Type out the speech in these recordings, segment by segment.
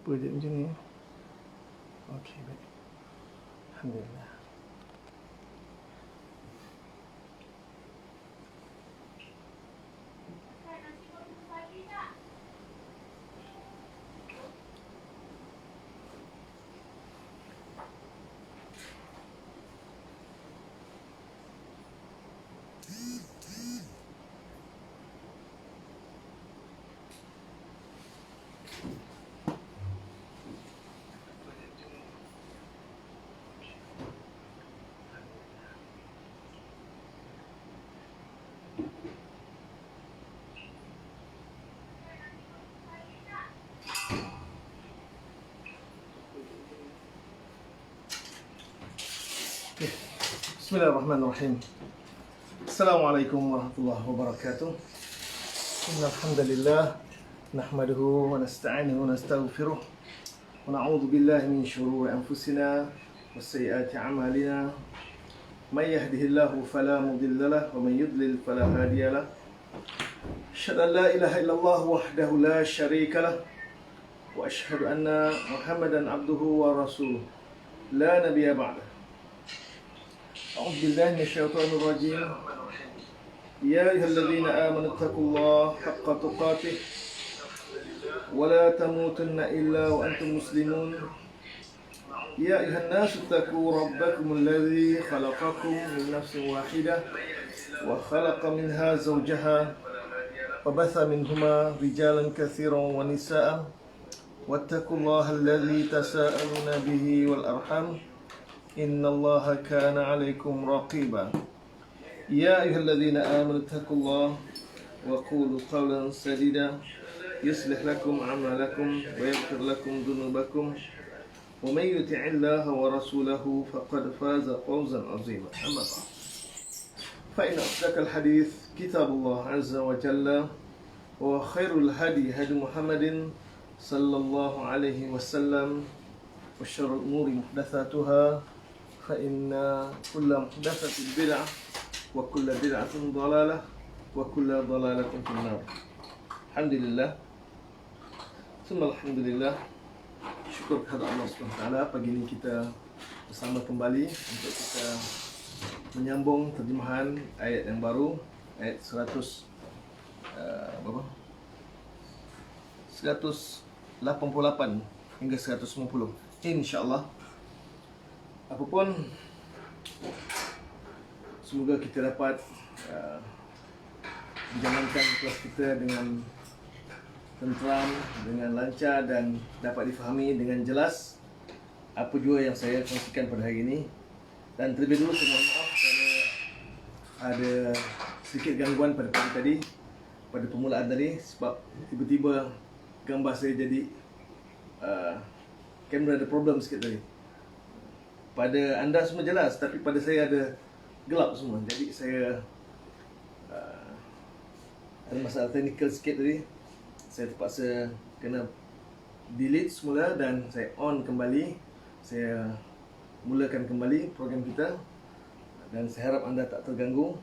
Lupa je macam ni. Okey, baik. Alhamdulillah. Bismillahirrahmanirrahim. Assalamualaikum warahmatullahi wabarakatuh. Innal hamdalillah nahmaduhu wa nasta'inuhu wa nastaghfiruh wa na'udzu billahi min shururi anfusina wa sayyiati a'malina. May yahdihillahu fala mudilla lahu wa may yudlil fala hadiya lahu. Asyhadu an la ilaha illallah wahdahu la syarika lahu wa asyhadu anna Muhammadan abduhu wa rasuluh la nabiyya ba'dahu. أعوذ بالله من الشيطان الرجيم. يا أيها الذين آمنوا اتقوا الله حق تقاته ولا تموتن إلا وأنتم مسلمون. يا أيها الناس اتقوا ربكم الذي خلقكم من نفس واحدة وخلق منها زوجها وبث منهما رجالا كثيرا ونساء واتقوا الله الذي تساءلون به والأرحام إن الله كان عليكم رقيبا. يا أيها الذين آمنوا اتقوا الله وقولوا قولا سديدا يصلح لكم أعمالكم ويغفر لكم ذنوبكم ومن يطع الله ورسوله فقد فاز فوزا عظيما. أما بعد فإن أصدق الحديث كتاب الله عز وجل وخير الهدي هدي محمد صلى الله عليه وسلم وشر الأمور محدثاتها فإن كل محدثة بدعة وكل بدعة ضلالة وكل ضلالة في النار. Alhamdulillah. Summa alhamdulillah. Syukur kepada Allah SWT. Pagi ini kita bersama kembali untuk kita menyambung terjemahan ayat yang baru, ayat 188 hingga 190. InsyaAllah. Apapun, semoga kita dapat menjalankan kelas kita dengan tenteram, dengan lancar dan dapat difahami dengan jelas apa jua yang saya kongsikan pada hari ini. Dan terlebih dulu saya mohon maaf kerana ada sedikit gangguan pada pagi tadi, pada permulaan tadi, sebab tiba-tiba gambar saya jadi kamera ada problem sikit tadi. Pada anda semua jelas, tapi pada saya ada gelap semua. Jadi saya ada masalah teknikal sikit tadi. Saya terpaksa kena delete semula dan saya on kembali. Saya mulakan kembali program kita dan saya harap anda tak terganggu.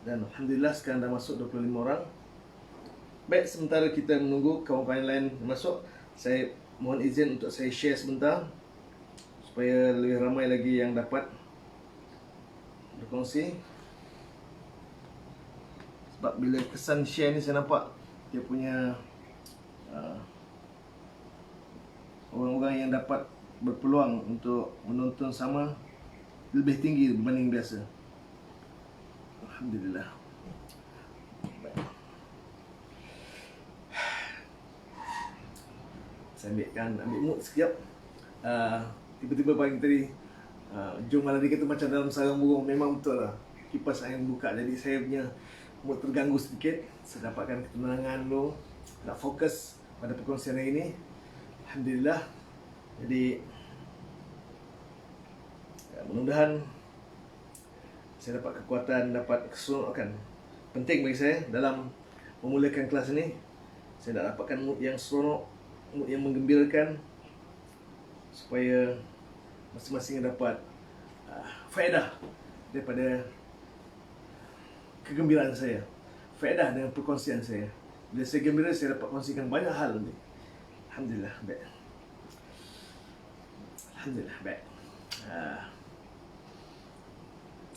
Dan alhamdulillah sekarang dah masuk 25 orang. Baik, sementara kita menunggu kawan-kawan lain masuk, saya mohon izin untuk saya share sebentar supaya lebih ramai lagi yang dapat berkongsi. Sebab bila kesan share ni saya nampak dia punya orang-orang yang dapat berpeluang untuk menonton sama lebih tinggi berbanding biasa. Alhamdulillah. Saya ambil mood sekejap. Tiba-tiba pagi tadi Jom malam ni kata macam dalam sarang burung. Memang betul lah, kipas angin buka. Jadi saya punya mood terganggu sedikit. Saya dapatkan ketenangan dulu, nak fokus pada perkongsian hari ini. Alhamdulillah. Jadi mudah-mudahan saya dapat kekuatan, dapat keseronokan. Penting bagi saya dalam memulakan kelas ini, saya nak dapatkan mood yang seronok, mood yang menggembirakan, supaya masing-masing dapat faedah daripada kegembiraan saya, faedah dengan perkongsian saya. Bila saya gembira, saya dapat kongsikan banyak hal ni. Alhamdulillah, baik. Alhamdulillah, baik.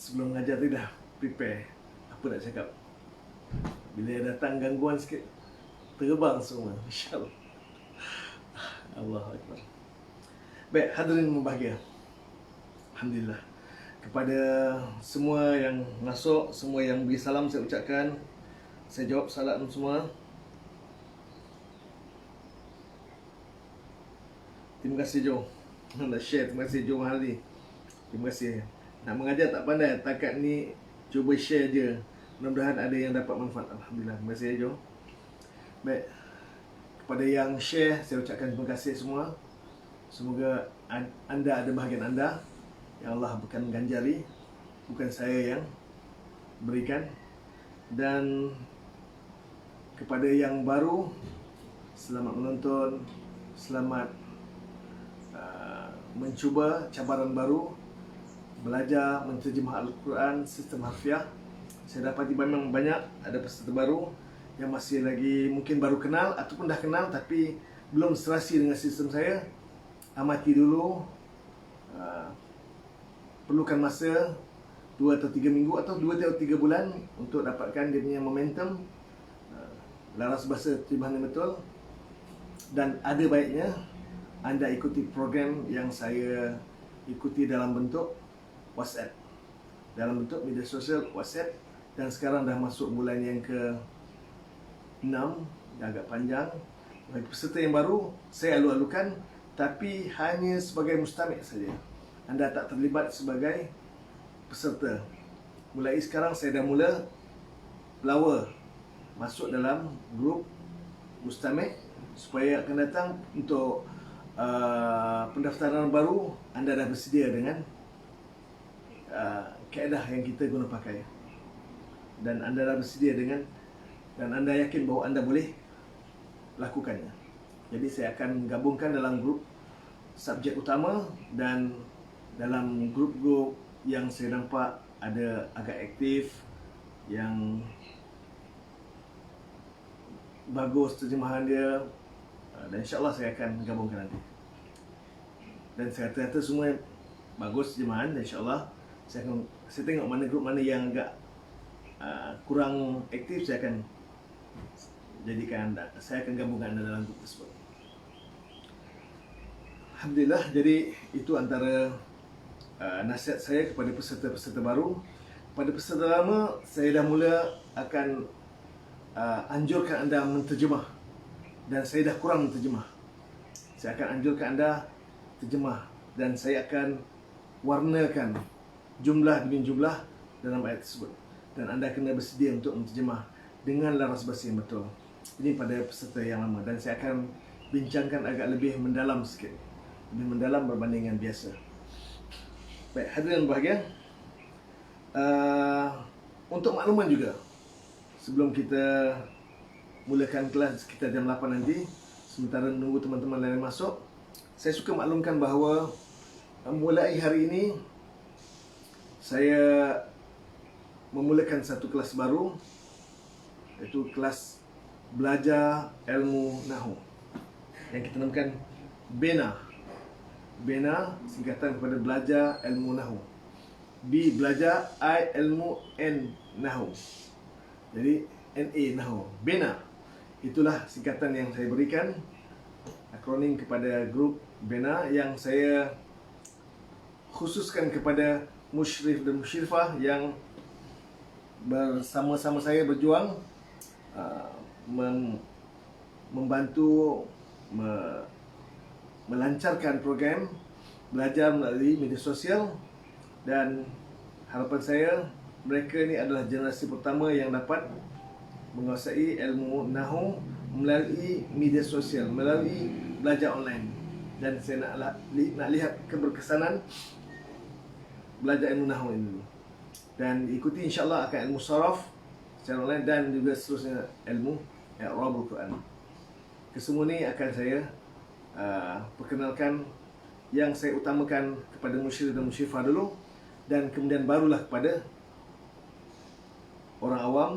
Sebelum mengajar tadi dah prepare apa nak cakap. Bila datang gangguan sikit, terbang semua, insyaAllah. Allahu Akbar. Baik, hadirin berbahagia. Alhamdulillah. Kepada semua yang masuk, semua yang beri salam saya ucapkan. Saya jawab salam semua. Terima kasih Jo. Nak share, terima kasih Jo Mahalli. Terima kasih. Nak mengajar tak pandai, takat ni cuba share je. Mudah-mudahan ada yang dapat manfaat. Alhamdulillah. Terima kasih Jo. Baik. Kepada yang share, saya ucapkan terima kasih semua. Semoga anda ada bahagian anda yang Allah bukan ganjari, bukan saya yang berikan. Dan kepada yang baru, selamat menonton, selamat mencuba cabaran baru, belajar menterjemah Al-Quran sistem harfiah. Saya dapati memang banyak ada peserta baru yang masih lagi mungkin baru kenal ataupun dah kenal tapi belum serasi dengan sistem saya. Amati dulu, perlukan masa 2 atau 3 minggu atau 2 atau 3 bulan untuk dapatkan dia punya momentum, laras bahasa terjemahan yang betul. Dan ada baiknya anda ikuti program yang saya ikuti dalam bentuk WhatsApp, dalam bentuk media sosial WhatsApp. Dan sekarang dah masuk bulan yang ke-6, dah agak panjang. Bagi peserta yang baru, saya alu-alukan, tapi hanya sebagai mustamik saja. Anda tak terlibat sebagai peserta. Mulai sekarang saya dah mula lawa masuk dalam grup mustamik, supaya akan datang untuk pendaftaran baru anda dah bersedia dengan kaedah yang kita guna pakai, dan anda dah bersedia dengan, dan anda yakin bahawa anda boleh lakukannya. Jadi saya akan gabungkan dalam grup subjek utama, dan dalam grup-grup yang saya nampak ada agak aktif, yang bagus terjemahan dia, dan insyaAllah saya akan gabungkan nanti. Dan saya kata semua bagus terjemahan, dan insyaAllah saya tengok mana grup mana yang agak kurang aktif, saya akan jadikan anda, saya akan gabungkan anda dalam grup tersebut. Alhamdulillah. Jadi itu antara nasihat saya kepada peserta-peserta baru. Pada peserta lama, saya dah mula akan anjurkan anda menterjemah, dan saya dah kurang menterjemah. Saya akan anjurkan anda terjemah, dan saya akan warnakan jumlah demi jumlah dalam ayat tersebut, dan anda kena bersedia untuk menterjemah dengan laras bahasa yang betul. Ini pada peserta yang lama, dan saya akan bincangkan agak lebih mendalam sikit, lebih mendalam berbanding dengan biasa. Baik, hadirin berbahagia, untuk makluman juga, sebelum kita mulakan kelas sekitar jam 8 nanti, sementara menunggu teman-teman lain masuk, saya suka maklumkan bahawa mulai hari ini saya memulakan satu kelas baru, iaitu kelas belajar ilmu Nahu yang kita namakan BENA. BENA singkatan kepada belajar ilmu Nahu. B belajar, I ilmu, N Nahu. Jadi NA Nahu. BENA. Itulah singkatan yang saya berikan, akronim kepada grup BENA yang saya khususkan kepada musyrif dan musyrifah yang bersama-sama saya berjuang membantu melancarkan program belajar melalui media sosial. Dan harapan saya, mereka ni adalah generasi pertama yang dapat menguasai ilmu Nahu melalui media sosial, melalui belajar online. Dan saya nak lihat keberkesanan belajar ilmu Nahu ini. Dan ikuti insyaAllah akan ilmu saraf secara online, dan juga seterusnya ilmu i'rabul Quran. Kesemua ni akan saya perkenalkan, yang saya utamakan kepada musyrif dan musyrifah dulu, dan kemudian barulah kepada orang awam,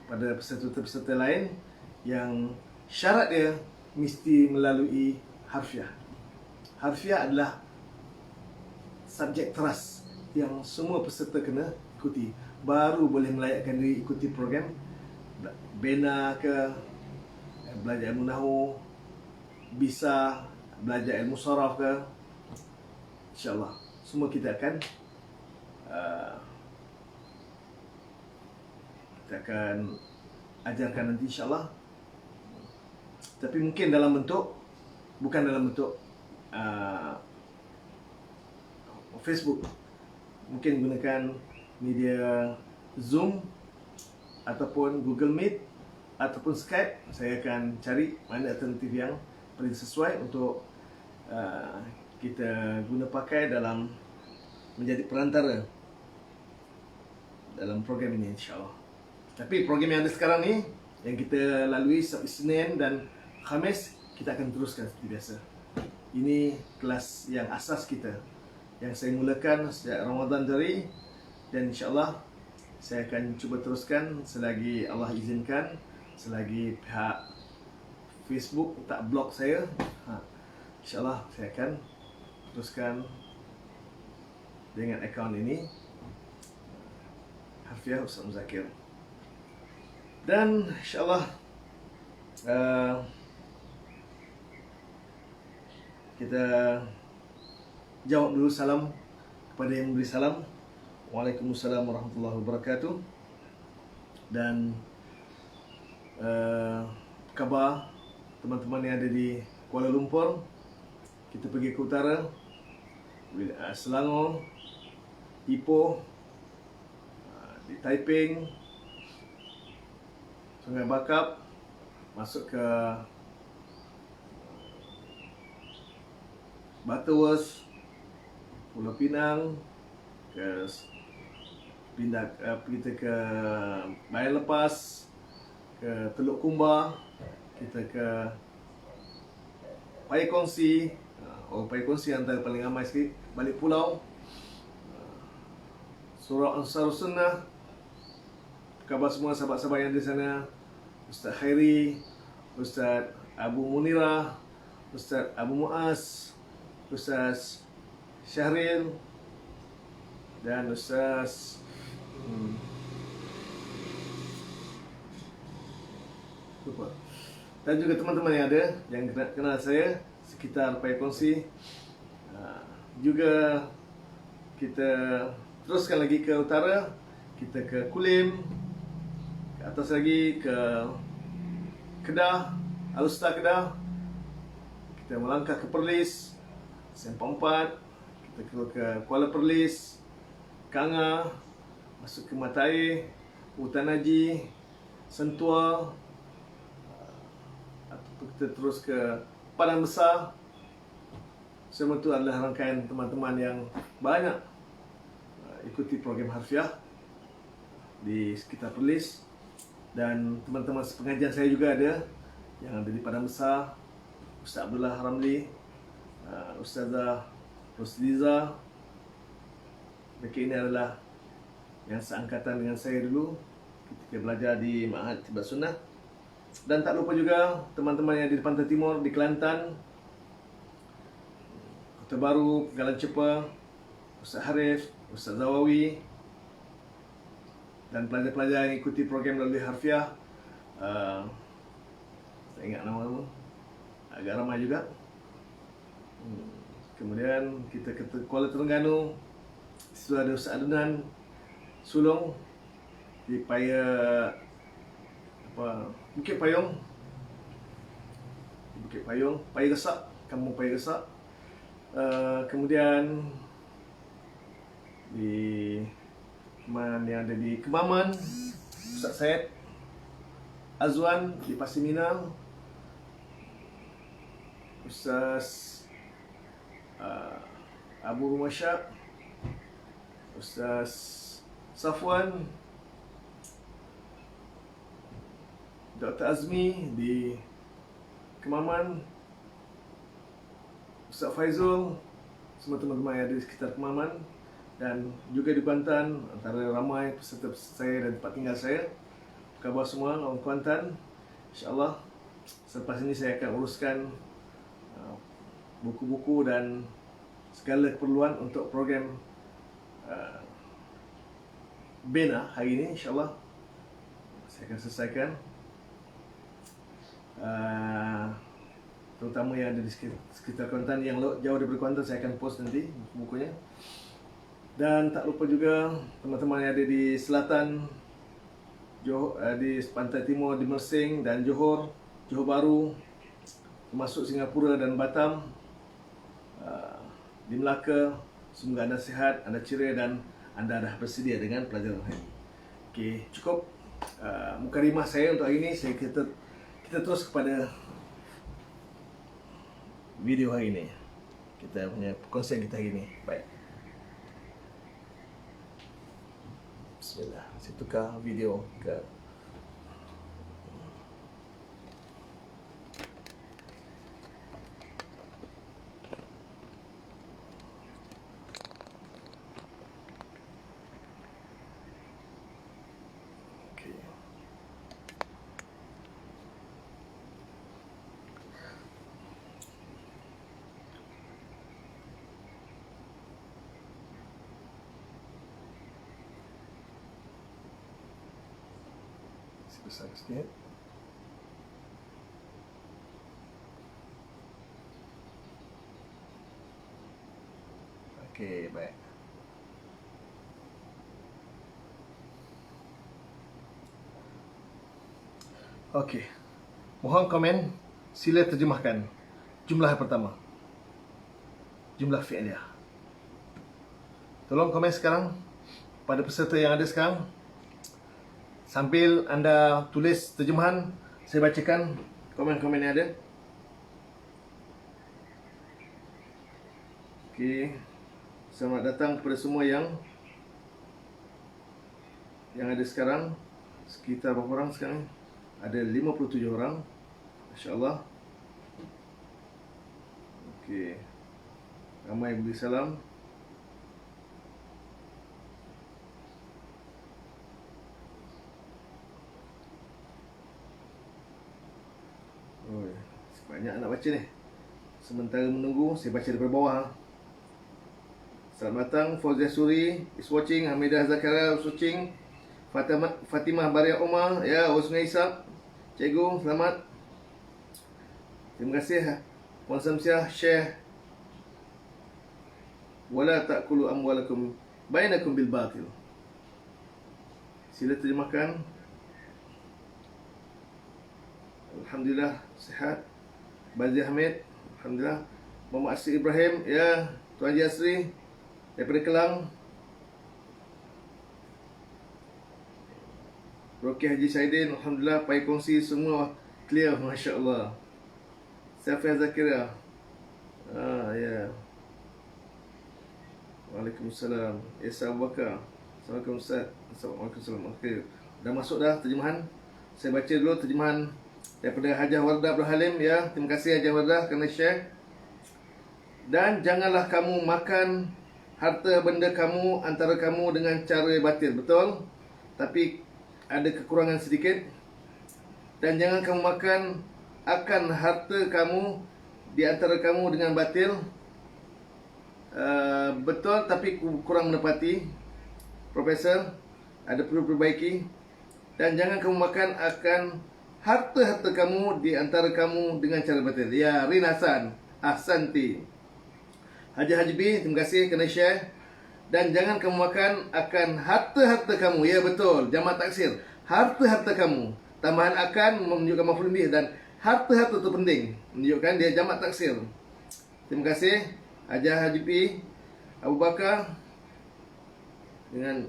pada peserta-peserta lain yang syarat dia mesti melalui harfiah. Harfiah adalah subjek teras yang semua peserta kena ikuti. Baru boleh melayakkan diri ikuti program bina ke, belajar ilmu nahu, bisa belajar ilmu saraf ke. InsyaAllah semua kita akan ajarkan nanti insyaAllah. Tapi mungkin bukan dalam bentuk Facebook. Mungkin gunakan media Zoom ataupun Google Meet ataupun Skype. Saya akan cari mana alternatif yang paling sesuai untuk kita guna pakai dalam menjadi perantara dalam program ini insyaAllah. Tapi program yang ada sekarang ni, yang kita lalui Isnin dan Khamis, kita akan teruskan seperti biasa. Ini kelas yang asas kita, yang saya mulakan sejak Ramadan tadi, dan insyaAllah saya akan cuba teruskan selagi Allah izinkan, selagi pihak Facebook tak blok saya. InsyaAllah saya akan teruskan dengan akaun ini, Harfiah Ustaz Muzakir. Dan insyaAllah kita jawab dulu salam kepada yang memberi salam. Waalaikumsalam warahmatullahi wabarakatuh. Dan khabar teman-teman yang ada di Kuala Lumpur, kita pergi ke utara, Selangor, Ipoh, di Taiping, Sungai Bakap, masuk ke Butterworth, Pulau Pinang, kita ke Bayan Lepas, ke Teluk Kumbar, kita ke Paya Kongsi. Paya Kongsi antara paling ramai sikit. Balik Pulau, Surau Ansarus Sunnah. Khabar semua sahabat-sahabat yang di sana, Ustaz Khairi, Ustaz Abu Munirah, Ustaz Abu Muaz, Ustaz Syahril, dan Ustaz lupa. Dan juga teman-teman yang ada yang kenal saya sekitar Paya Kongsi. Juga kita teruskan lagi ke utara, kita ke Kulim, ke atas lagi ke Kedah, Alustar Kedah, kita melangkah ke Perlis, Sempang 4, kita ke Kuala Perlis, Kanga, masuk ke Matai, Hutan Haji, Sentua, kita terus ke Padang Besar. Semua itu adalah rangkaian teman-teman yang banyak ikuti program harfiah di sekitar Perlis. Dan teman-teman sepengajian saya juga ada yang ada di Padang Besar, Ustaz Abdullah Ramli, Ustazah Rosliza. Mereka ini adalah yang seangkatan dengan saya dulu ketika belajar di Ma'had Tibat Sunnah. Dan tak lupa juga teman-teman yang di Pantai Timur, di Kelantan, Kota Baru, Galan Cepa, Ustaz Harif, Ustaz Zawawi, dan pelajar-pelajar yang ikuti program melalui harfiah. Saya ingat nama-nama, agak ramai juga. Kemudian kita ke Kuala Terengganu, situ ada Ustaz Adnan Sulong di Bukit Payung, Paya Gesak, Kampung Paya Gesak. Kemudian di yang ada di Kemaman, Ustaz Syed Azwan di Pasir Minang, Ustaz Abu Rumasyak, Ustaz Safwan, Dr. Azmi di Kemaman, Ustaz Faizul, semua teman-teman yang ada di sekitar Kemaman. Dan juga di Kuantan, antara ramai peserta saya dan tempat tinggal saya. Khabar semua orang Kuantan, InsyaAllah Selepas ini saya akan uruskan buku-buku dan segala keperluan untuk program Bina hari ini, insyaAllah saya akan selesaikan, terutama yang ada di sekitar Kuantan. Yang jauh daripada Kuantan saya akan post nanti bukunya. Dan tak lupa juga teman-teman yang ada di selatan, di pantai timur, di Mersing dan Johor Bahru, termasuk Singapura dan Batam, di Melaka, semoga anda sihat, anda ceria dan anda dah bersedia dengan pelajaran hari ini. Okey, cukup mukadimah saya untuk hari ini. Kita terus kepada video hari ini. Kita punya perkongsian kita hari ini. Baik. Bismillah. Saya tukar video ke besar sikit. Okey, baik. Okey. Mohon komen, sila terjemahkan jumlah pertama. Jumlah fi'liyah. Tolong komen sekarang pada peserta yang ada sekarang. Sambil anda tulis terjemahan, saya bacakan komen-komen yang ada. Okey. Selamat datang kepada semua yang ada sekarang. Sekitar berapa orang sekarang? Ada 57 orang. Masya-Allah. Okey. Ramai beri salam. Banyak nak baca ni. Sementara menunggu, saya baca daripada bawah. Selamat datang Fauzia Suri is watching, Hamidah Zakaria is watching, Fatimah Baria Umar, ya, Husni Ishak, cikgu, selamat. Terima kasih Puan Samsiah, Syekh. Wala ta'kulu amwalakum bainakum bil batil. Sila terjemahkan. Alhamdulillah sihat. Bazir Hamid, alhamdulillah. Muhammad Asri Ibrahim, ya, Tuan Haji Asri daripada Kelang. Roki Haji Syaidin, alhamdulillah. Pai kongsi semua clear, masya-Allah. Safia Zakira. Ya. Waalaikumsalam. Isa Abu Bakar. Assalamualaikum Ustaz. Assalamualaikum. Okey. Dah masuk dah terjemahan. Saya baca dulu terjemahan daripada Hajah Wardah Abdul Halim, ya. Terima kasih Hajah Wardah kerana share. Dan janganlah kamu makan harta benda kamu antara kamu dengan cara batil. Betul? Tapi ada kekurangan sedikit. Dan jangan kamu makan akan harta kamu di antara kamu dengan batil. Betul, tapi kurang menepati. Profesor, ada perlu perbaiki. Dan jangan kamu makan akan harta-harta kamu di antara kamu dengan cara batil. Ya, Rin Hasan, ahsanti. Haji B, terima kasih kerana share. Dan jangan kamu makan akan harta-harta kamu. Ya, betul, jamak taksir. Harta-harta kamu. Tambahan akan menunjukkan maf'ul bih, dan harta-harta itu penting, menunjukkan dia jamak taksir. Terima kasih Haji P, Abu Bakar. Dengan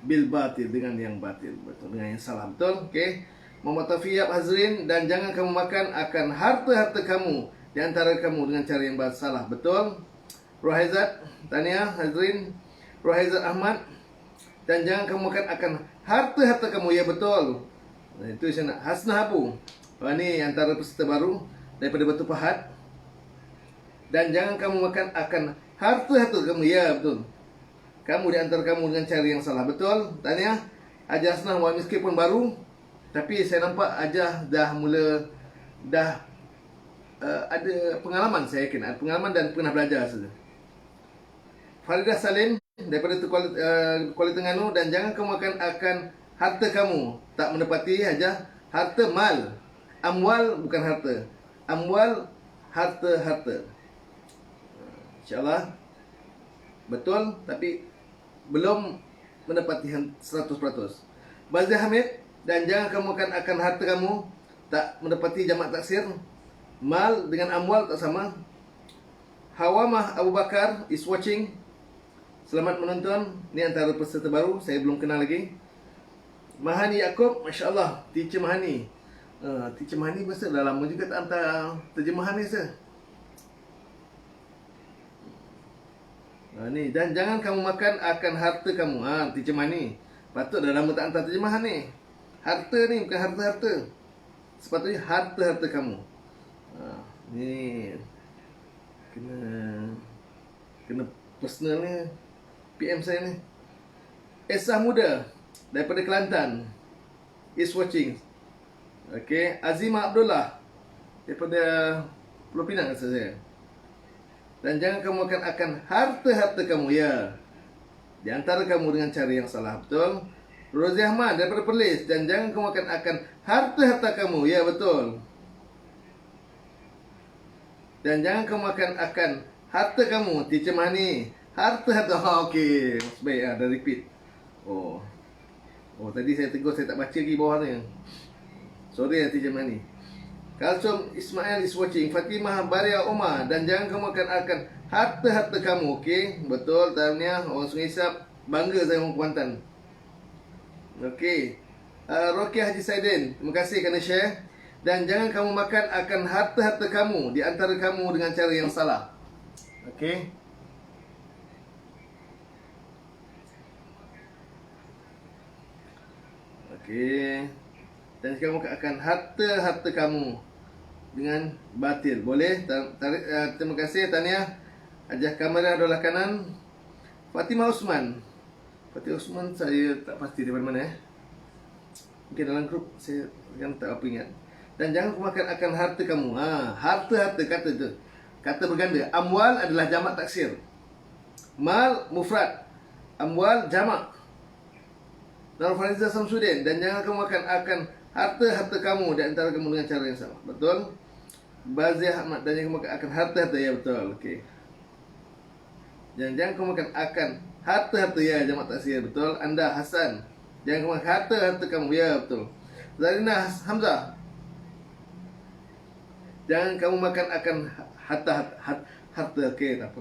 bil batil, dengan yang batil, betul, dengan yang salah, betul. Okey. Muhammad Tafiyab Hazrin, dan jangan kamu makan akan harta-harta kamu di antara kamu dengan cara yang salah, betul. Rohaizat Tania Hazrin, Rohaizat Ahmad, dan jangan kamu makan akan harta-harta kamu, ya, betul. Itu saya nak. Hasnah Abu, ini antara peserta baru daripada Batu Pahat. Dan jangan kamu makan akan harta-harta kamu, ya, betul. Kamu di antara kamu dengan cara yang salah, betul. Tanya Haji Hasnah, meskipun baru, Tapi saya nampak Ajah dah mula dah ada pengalaman, saya yakin ada pengalaman dan pernah belajar saja. Faridah Salim daripada Kuala Terengganu, dan jangan kamu akan harta kamu tak menepati Ajah. Harta mal, amwal bukan harta. Amwal, harta. InsyaAllah betul, tapi belum menepati 100%. Bazir Hamid, dan jangan kamu akan harta kamu tak menepati jamak taksir. Mal dengan amwal tak sama. Hawamah Abu Bakar is watching. Selamat menonton. Ni antara peserta baru, saya belum kenal lagi. Mahani Yaakob, Masya Allah, Teacher Mahani. Teacher Mahani masa dah lama juga tak hantar terjemahan ni sir. Ni, dan jangan kamu makan akan harta kamu. Teacher Mahani, patut dah lama tak hantar terjemahan ni. Harta ni bukan harta-harta, sepatutnya harta-harta kamu. Ni kena personal ni PM saya ni. Esah Muda daripada Kelantan is watching. Okay, Azimah Abdullah daripada Pulau Pinang rasa saya. Dan jangan kamu akan harta-harta kamu, ya, di antara kamu dengan cara yang salah, betul. Rozi Ahmad daripada Perlis, dan jangan kamu akan harta-harta kamu, ya, betul. Dan jangan kamu akan harta kamu, Teacher Mahani, harta-harta. Okey, baik, dah repeat. Oh, tadi saya tegur, saya tak baca lagi bawah ni. Sorry ya Teacher Mahani. Kalsum Ismail is watching. Fatimah Baria Omar, dan jangan kamu akan harta-harta kamu, okey? Betul, tahniah orang Sungai Isap, bangga saya orang Kuantan. Okey. Rokiah Haji Saidin, terima kasih kerana share. Dan jangan kamu makan akan harta-harta kamu di antara kamu dengan cara yang salah. Okey. Okey. Dan kamu akan harta-harta kamu dengan batil. Boleh? Terima kasih tahniah. Ajah kamera adalah kanan. Fatimah Osman. Fatimah Osman saya tak pasti daripada mana. Mungkin dalam grup, saya kan tak apa ingat. Dan jangan kamu makan akan harta kamu. Harta-harta kata tu. Kata berganda. Amwal adalah jamak taksir. Mal mufrad. Amwal jamak. Nur Fariza Samsudin, dan jangan kamu akan harta-harta kamu di antara kamu dengan cara yang sama. Betul? Bazir Ahmad, dan jangan kamu akan harta-harta, ya, betul. Okey. Dan jangan kamu akan harta-harta, ya, jamak taksir, betul. Anda Hasan, jangan kamu harta-harta kamu, ya, betul. Zarina Hamzah, jangan kamu makan akan harta. Okey, tak apa.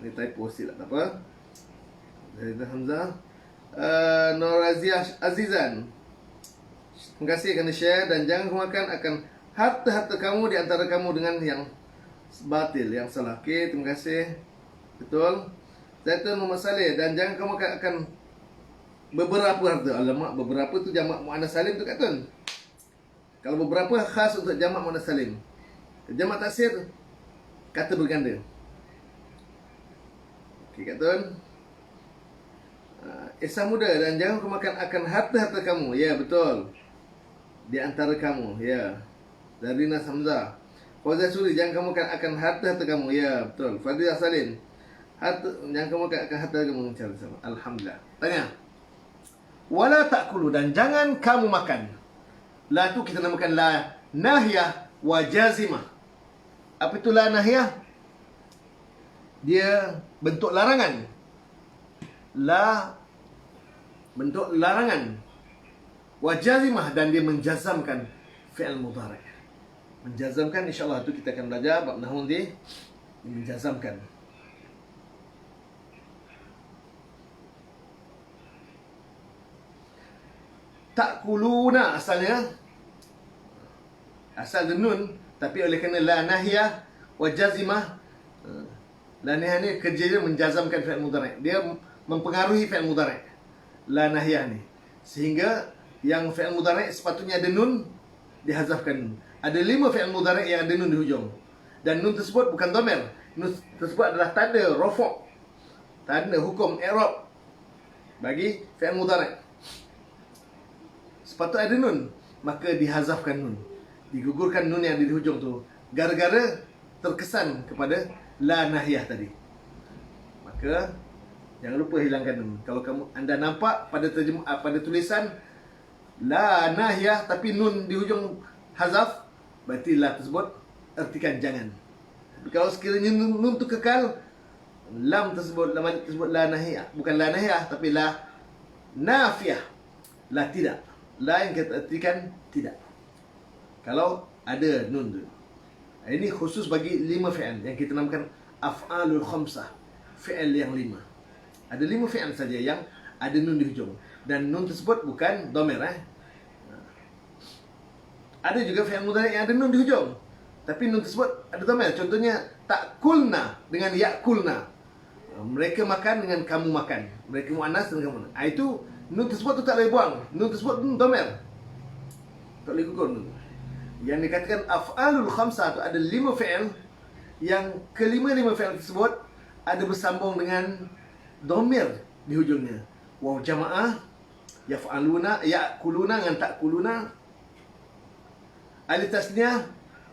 Ini typo silap, tak apa. Zarina Hamzah. Nur Razia Azizan, terima kasih kerana share. Dan jangan kamu akan harta-harta kamu di antara kamu dengan yang batil, yang salah. Okey, terima kasih. Betul. Zaitun Muhammad Saleh, dan jangan kamu akan beberapa harta. Alamak, beberapa tu jamak muannas salim tu Kak Tun. Kalau beberapa khas untuk jamak muannas salim. Jamak taksir kata berganda. Okey Kak Tun. Esah Muda, dan jangan kamu makan akan harta-harta kamu, ya, betul, di antara kamu, ya. Zarina Hamzah. Fauzah Suri, jangan kamu akan harta-harta kamu, ya, betul. Fadila Salim, jangan kamu akan harta kamu cara sama. Alhamdulillah. Tanya. Wala ta'kulu, dan jangan kamu makan. La tu kita namakan la nahiyah wa jazimah. Apa itu la nahiyah? Dia bentuk larangan. La bentuk larangan, wajazimah, dan dia menjazamkan fi'il mudhari'. Menjazamkan, insyaAllah itu kita akan belajar bab nahwu nanti. Menjazamkan. Ta'kuluna asalnya, asal nun, tapi oleh kerana la nahiyah wajazimah, la nahiyah ni kerja dia menjazamkan fi'il mudhari'. Dia mempengaruhi fi'il mudhari', la nahiyah ni, sehingga yang fi'il mudhari' sepatutnya ada nun, dihazafkan. Ada 5 fi'il mudhari' yang ada nun di hujung, dan nun tersebut bukan dhamir. Nun tersebut adalah tanda rafa', tanda hukum i'rab bagi fi'il mudhari'. Sepatutnya ada nun, maka dihazafkan nun, digugurkan nun yang ada di hujung tu, gara-gara terkesan kepada la nahiyah tadi. Maka jangan lupa hilangkan nun. Kalau anda nampak pada pada tulisan la nahiyah tapi nun di hujung hazaf, berarti la tersebut ertikan jangan. Tapi kalau sekiranya nun tu kekal, lam tersebut, lam tersebut la nahiyah, bukan la nahiyah tapi la nafiyah, la tidak, la yang kita ertikan tidak. Kalau ada nun tu. Ini khusus bagi 5 fi'il yang kita namakan af'alul khamsah, fi'il yang 5. Ada 5 fi'il saja yang ada nun di hujung, dan nun tersebut bukan dhamir. Ada juga fi'il mudhari' yang ada nun di hujung, tapi nun tersebut ada dhamir. Contohnya ta'kulna dengan ya'kulna. Mereka makan dengan kamu makan. Mereka muannas dengan kamu. Itu nun tersebut tu tak boleh buang. Nun tersebut nun dhamir. Tak boleh gugur nun. Yang dikatakan af'alul khamsah tu ada 5 fi'il yang kelima-lima fi'il tersebut ada bersambung dengan dhamir di hujungnya. Waw jamaah, yaf'aluna, ya'kuluna dengan ta'kuluna. Alif tasniyah,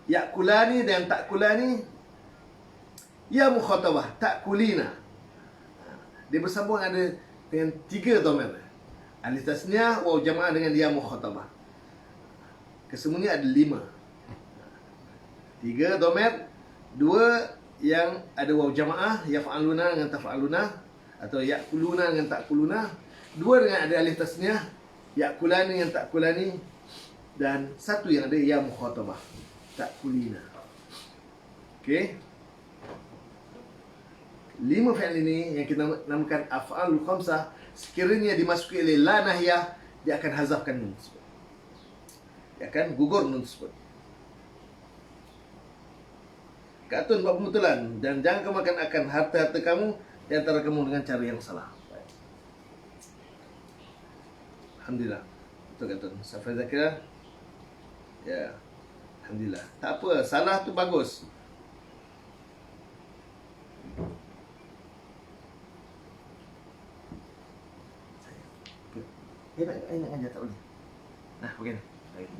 ya'kulani dan ta'kulani. Ya mukhatabah, ta'kulina. Dia bersambung ada dengan 3 dhamir. Alif tasniyah, waw jamaah dengan ya mukhatabah. Kesemuanya ada 5. 3 dhamir, 2 yang ada waw jamaah, yaf'aluna dengan taf'aluna, atau ya'kuluna dengan ta'kuluna. 2 dengan ada alif tasniyah, ya'kulani dengan ta'kulani, dan 1 yang ada ya mukhatabah, ta'kulina. Okey. 5 fi'il ini yang kita namakan af'alul khamsah, sekiranya dimasuki oleh la nahiyah, dia akan hazafkan nun tersebut. Dia akan gugur nun tersebut. Katun buat pembetulan, dan jangan kamu akan harta-harta kamu di antara kamu dengan cara yang salah. Alhamdulillah. Betul Katun. Safai Zakira. Ya. Alhamdulillah. Tak apa, salah tu bagus. Nak ajar tak boleh. Nah, begini. Baik.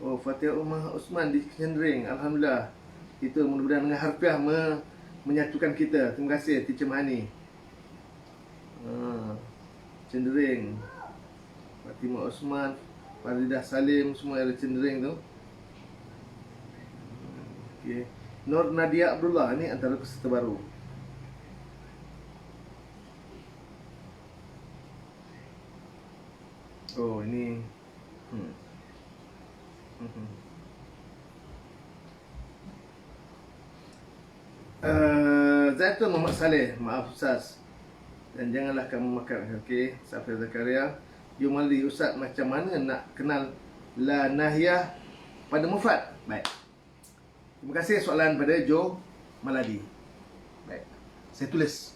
Oh, Fatihah Umar Osman di Cendereng. Alhamdulillah. Kita mudah-mudahan dengan harfiah menyatukan kita. Terima kasih Teacher Mahani. Cendereng. Fatimah Osman, Faridah Salim, semua ada Cendereng tu. Okay. Nur Nadia Abdullah ni antara peserta baru. Oh, ini Zaitun Muhammad Saleh, maaf Ustaz. Dan janganlah kamu makan. Okey, Safir Zakaria. Yumali Ustaz, macam mana nak kenal la nahiyah pada mufrad? Baik. Terima kasih soalan pada Jo Maladi. Baik. Saya tulis.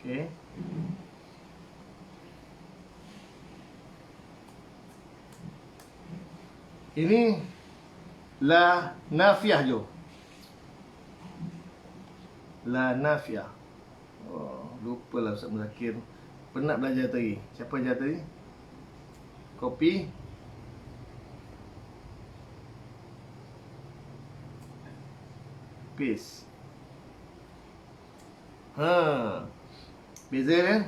Okey. Ini la nafiyah Jo. La nafiyah. Oh, lupalah Ustaz Muzakir. Penat belajar tadi. Siapa ajar tadi? Copy. Paste. Beza kan?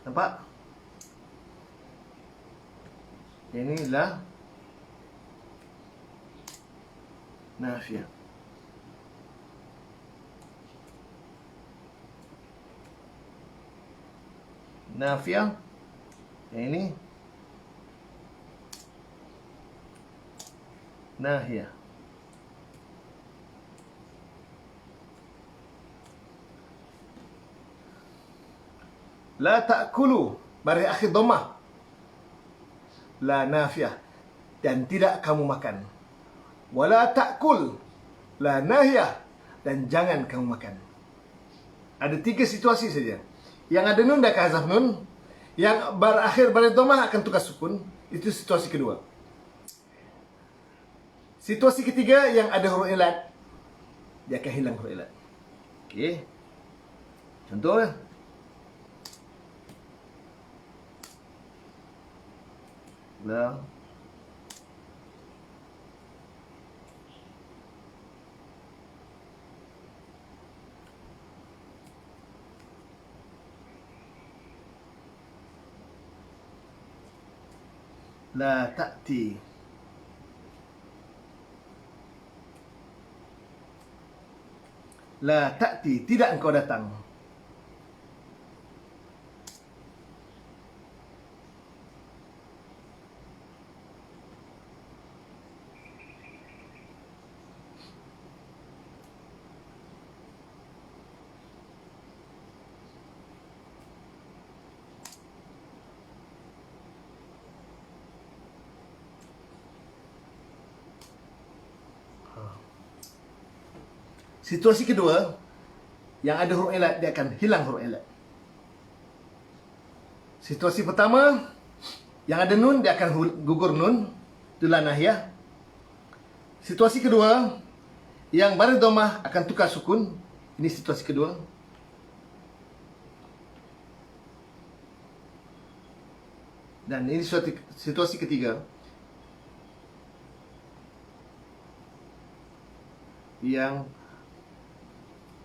Nampak? Inilah nafiyah. Nafiyah. Yang ini nahiyah. La ta'kulu, baris akhir dhammah. La nafiyah, dan tidak kamu makan. Wala ta'kul, la nahiyah, dan jangan kamu makan. Ada 3 situasi saja. Yang ada nun dia akan hazaf nun. Yang berakhir baris dhammah akan tukar sukun. Itu situasi kedua. Situasi ketiga yang ada huruf ilat, dia akan hilang huruf ilat. Okey. Contohnya la la ta'ti. La ta'ti, tidak engkau datang. Situasi kedua, yang ada huruf ilat, dia akan hilang huruf ilat. Situasi pertama, yang ada nun, dia akan gugur nun. Itulah nahiyah. Situasi kedua, yang baris dhammah akan tukar sukun. Ini situasi kedua. Dan ini situasi ketiga, yang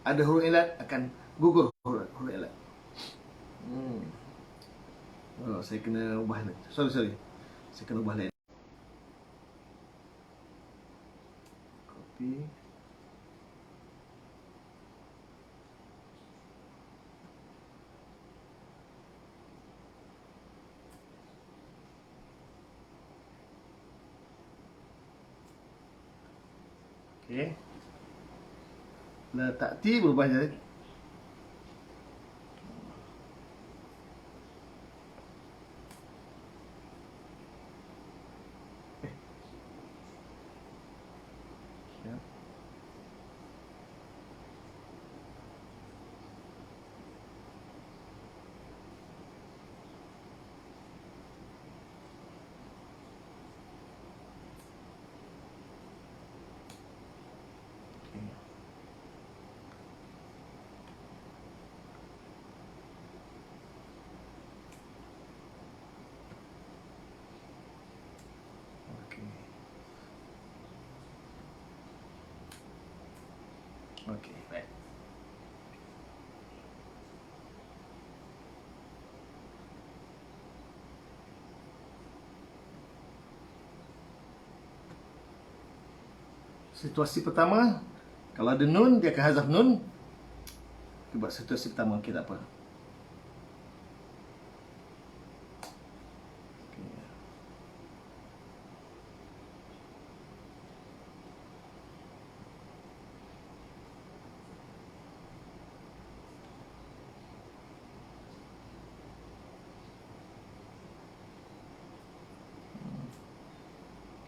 ada huruf ilat akan gugur huruf ilat. Oh, saya kena ubah. Sorry. Saya kena ubah lain. Copy. Okey. La ta'ti berubah jadi ya. Okey, baik. Situasi pertama, kalau ada nun, dia akan hazaf nun. Kita buat situasi pertama, okey, tak apa.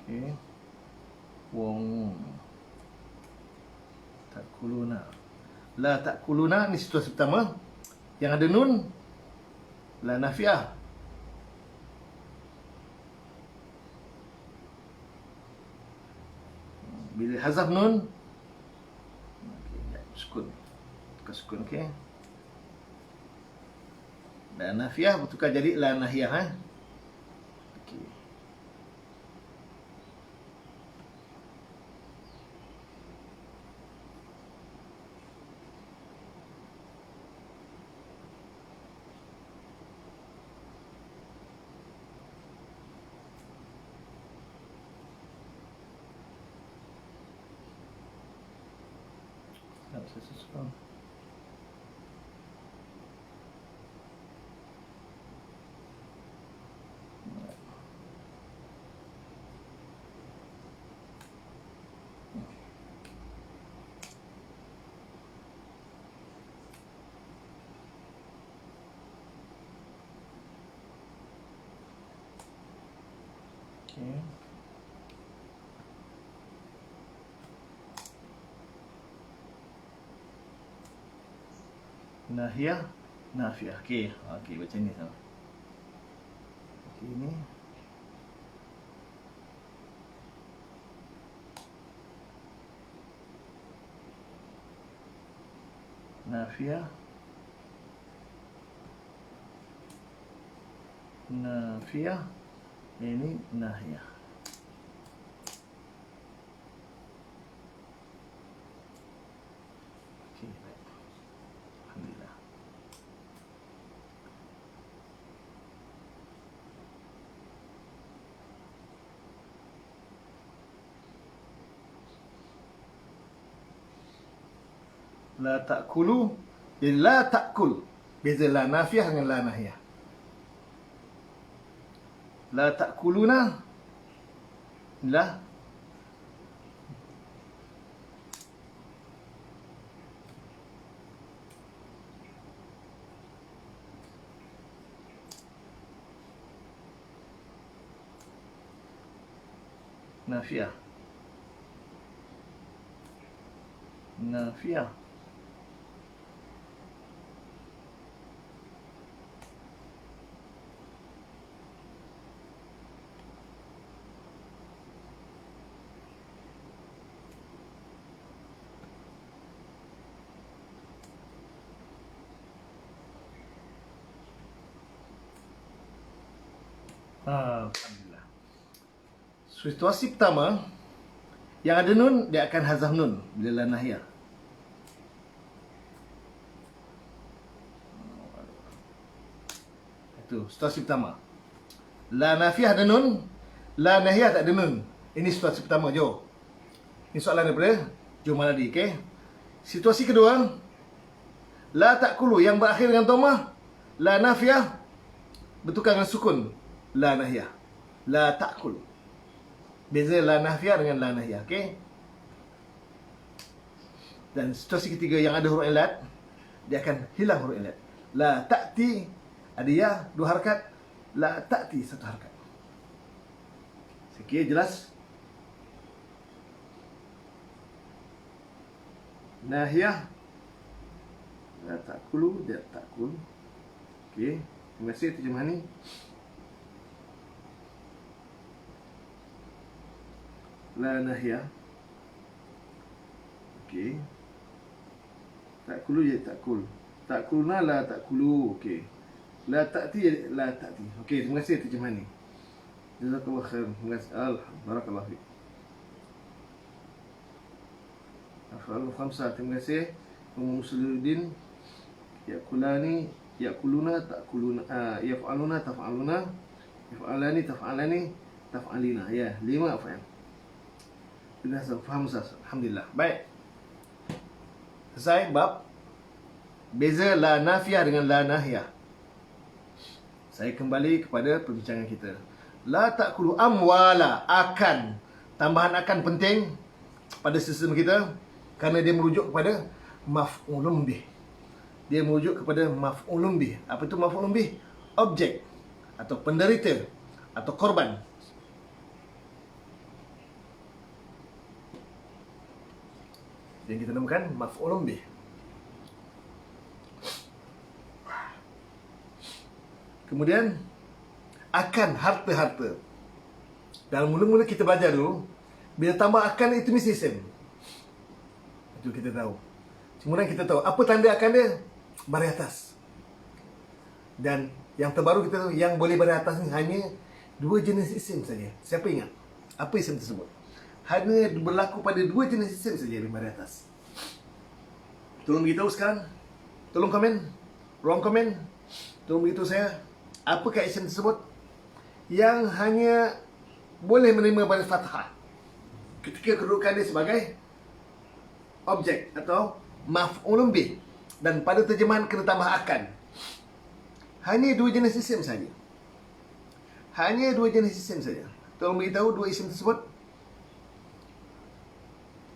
Okey. Wong takuluna. La takuluna, ni situasi pertama. Yang ada nun, la nafiyah. Bila hazaf nun, sukun. Tukar sukun, okey. Dan nafiyah bertukar jadi la nahiyah, okey. Saya susun. Okey. Nahiyah, nafiah. Okey, okey macam ni sama. Okey ni. Nafiah. Nafiah. Ini nahiyah. Okey, baik. Alhamdulillah. La ta'kulu, la ta'kul. Beza la nafiah dengan la nahiyah. La ta'kuluna, la nafiah. Nafiah. Alhamdulillah. Situasi pertama, yang ada nun, dia akan hazaf nun bila la nahiyah. Itu situasi pertama. La nafiah ada nun, la nahiyah tak ada nun. Ini situasi pertama, jom. Ini soalan daripada Jumaladi, okey? Situasi kedua, la ta'kulu yang berakhir dengan dhammah, la nafiah bertukar dengan sukun, la nahiyah. La ta'kul. Beza la nafiah dengan la nahiyah, okey? Dan situasi ketiga yang ada huruf ilat, dia akan hilang huruf ilat. La ta'ti ada ya, 2 harakat. La ta'ti 1 harakat. Okey, jelas? Nahiyah, la ta'kulu, dia ta'kul. Okey, terima kasih terjemahan ni. La nahiyah. Okey. Ta'kulu ya ta'kul. Ta'kuluna la ta'kulu. Okey. La ta'ti la ta'ti. Okey, terima kasih terjemahan ni. Jazakallah khair. Terima kasih. Barakallahu fiik. Afalul khamsah. Terima kasih. Muslimuddin. Yakulani, yakuluna, ta'kuluna, yaf'aluna, taf'aluna, yaf'alani, taf'alani, taf'alina. Ya, 5 af'al. Sudah faham Ustaz? Alhamdulillah. Baik. Selesai bab beza la nafiah dengan la nahiyah. Saya kembali kepada perbincangan kita. La ta'kulu amwala, akan. Tambahan akan penting pada sistem kita kerana dia merujuk kepada maf'ulun bih. Dia merujuk kepada maf'ulun bih. Apa itu maf'ulun bih? Objek atau penderita atau korban. Yang kita namakan maf'ulun bih. Kemudian akan harta-harta. Dalam mula-mula kita belajar dulu, bila tambah akan itu mesti isim. Itu kita tahu. Kemudian kita tahu apa tanda akan dia? Baris atas. Dan yang terbaru kita tahu yang boleh baris atas ni hanya 2 jenis isim saja. Siapa ingat? Apa isim tersebut? Hanya berlaku pada 2 jenis isim saja di baris atas. Tolong beritahu sekarang. Tolong komen. Ruang komen. Tolong beritahu saya. Apakah isim tersebut yang hanya boleh menerima baris fathah ketika kedudukan dia sebagai objek atau maf'ulun bih, dan pada terjemahan kena tambah akan. Hanya 2 jenis isim saja. Hanya 2 jenis isim saja. Tolong beritahu 2 isim tersebut.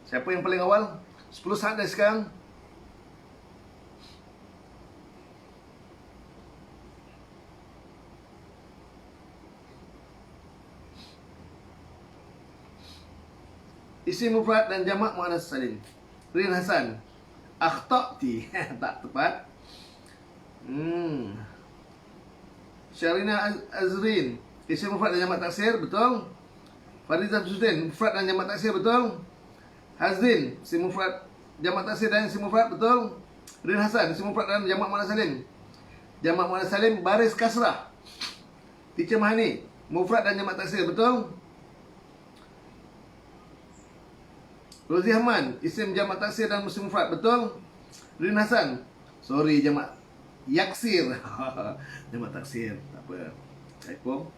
Siapa yang paling awal? 10 saat dari sekarang. isim mufrad dan jamak muannas salim. Rin Hasan, akhtati. Tak tepat. Syarina Azrin, isim mufrad dan jamak taksir, betul. Farizah Sudin, mufrad dan jamak taksir, betul. Hazin, isim mufrad jamak taksir dan isim mufrad, betul. Rin Hasan, isim mufrad dan jamak muannas salim. Jamak muannas salim baris kasrah. Teacher Mahani, mufrad dan jamak taksir, betul. Rozi Ahman, isim jamak taksir dan isim mufrad, betul. Rin Hasan, sorry, jamak yaksir. Jamak taksir, tak apa. Typo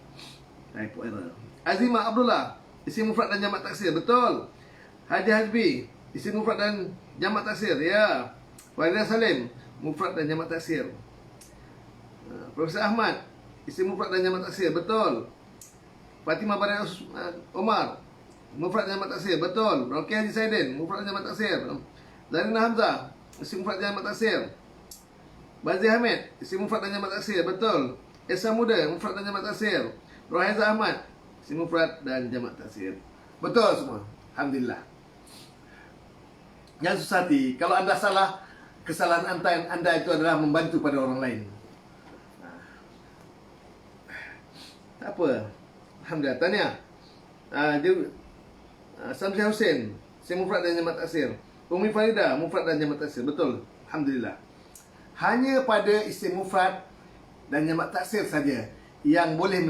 error. Azimah Abdullah, isim mufrad dan jamak taksir, betul. Haji Hazbi, isim mufrad dan jamak taksir, ya. Faridah Salim, mufrad dan jamak taksir. Profesor Ahmad, isim mufrad dan jamak taksir, betul. Fatimah Baran Omar, mufrad dan jamak taksir, betul. Roki Haji Saidin, mufrad dan jamak taksir. Zarina Hamzah, isim mufrad dan jamak taksir. Bazi Hamid, isim mufrad dan jamak taksir, betul. Esa Muda, mufrad dan jamak taksir. Rohaiza Ahmad, isim mufrad dan jamak taksir, betul semua. Alhamdulillah. Jangan susah hati. Kalau anda salah, kesalahan anda itu adalah membantu pada orang lain. Tak apa. Alhamdulillah. Tanya. Samsi Hussein, isim mufrad dan jamak taksir. Umi Farida, mufrad dan jamak taksir, betul. Alhamdulillah. Hanya pada isim mufrad dan jamak taksir saja yang boleh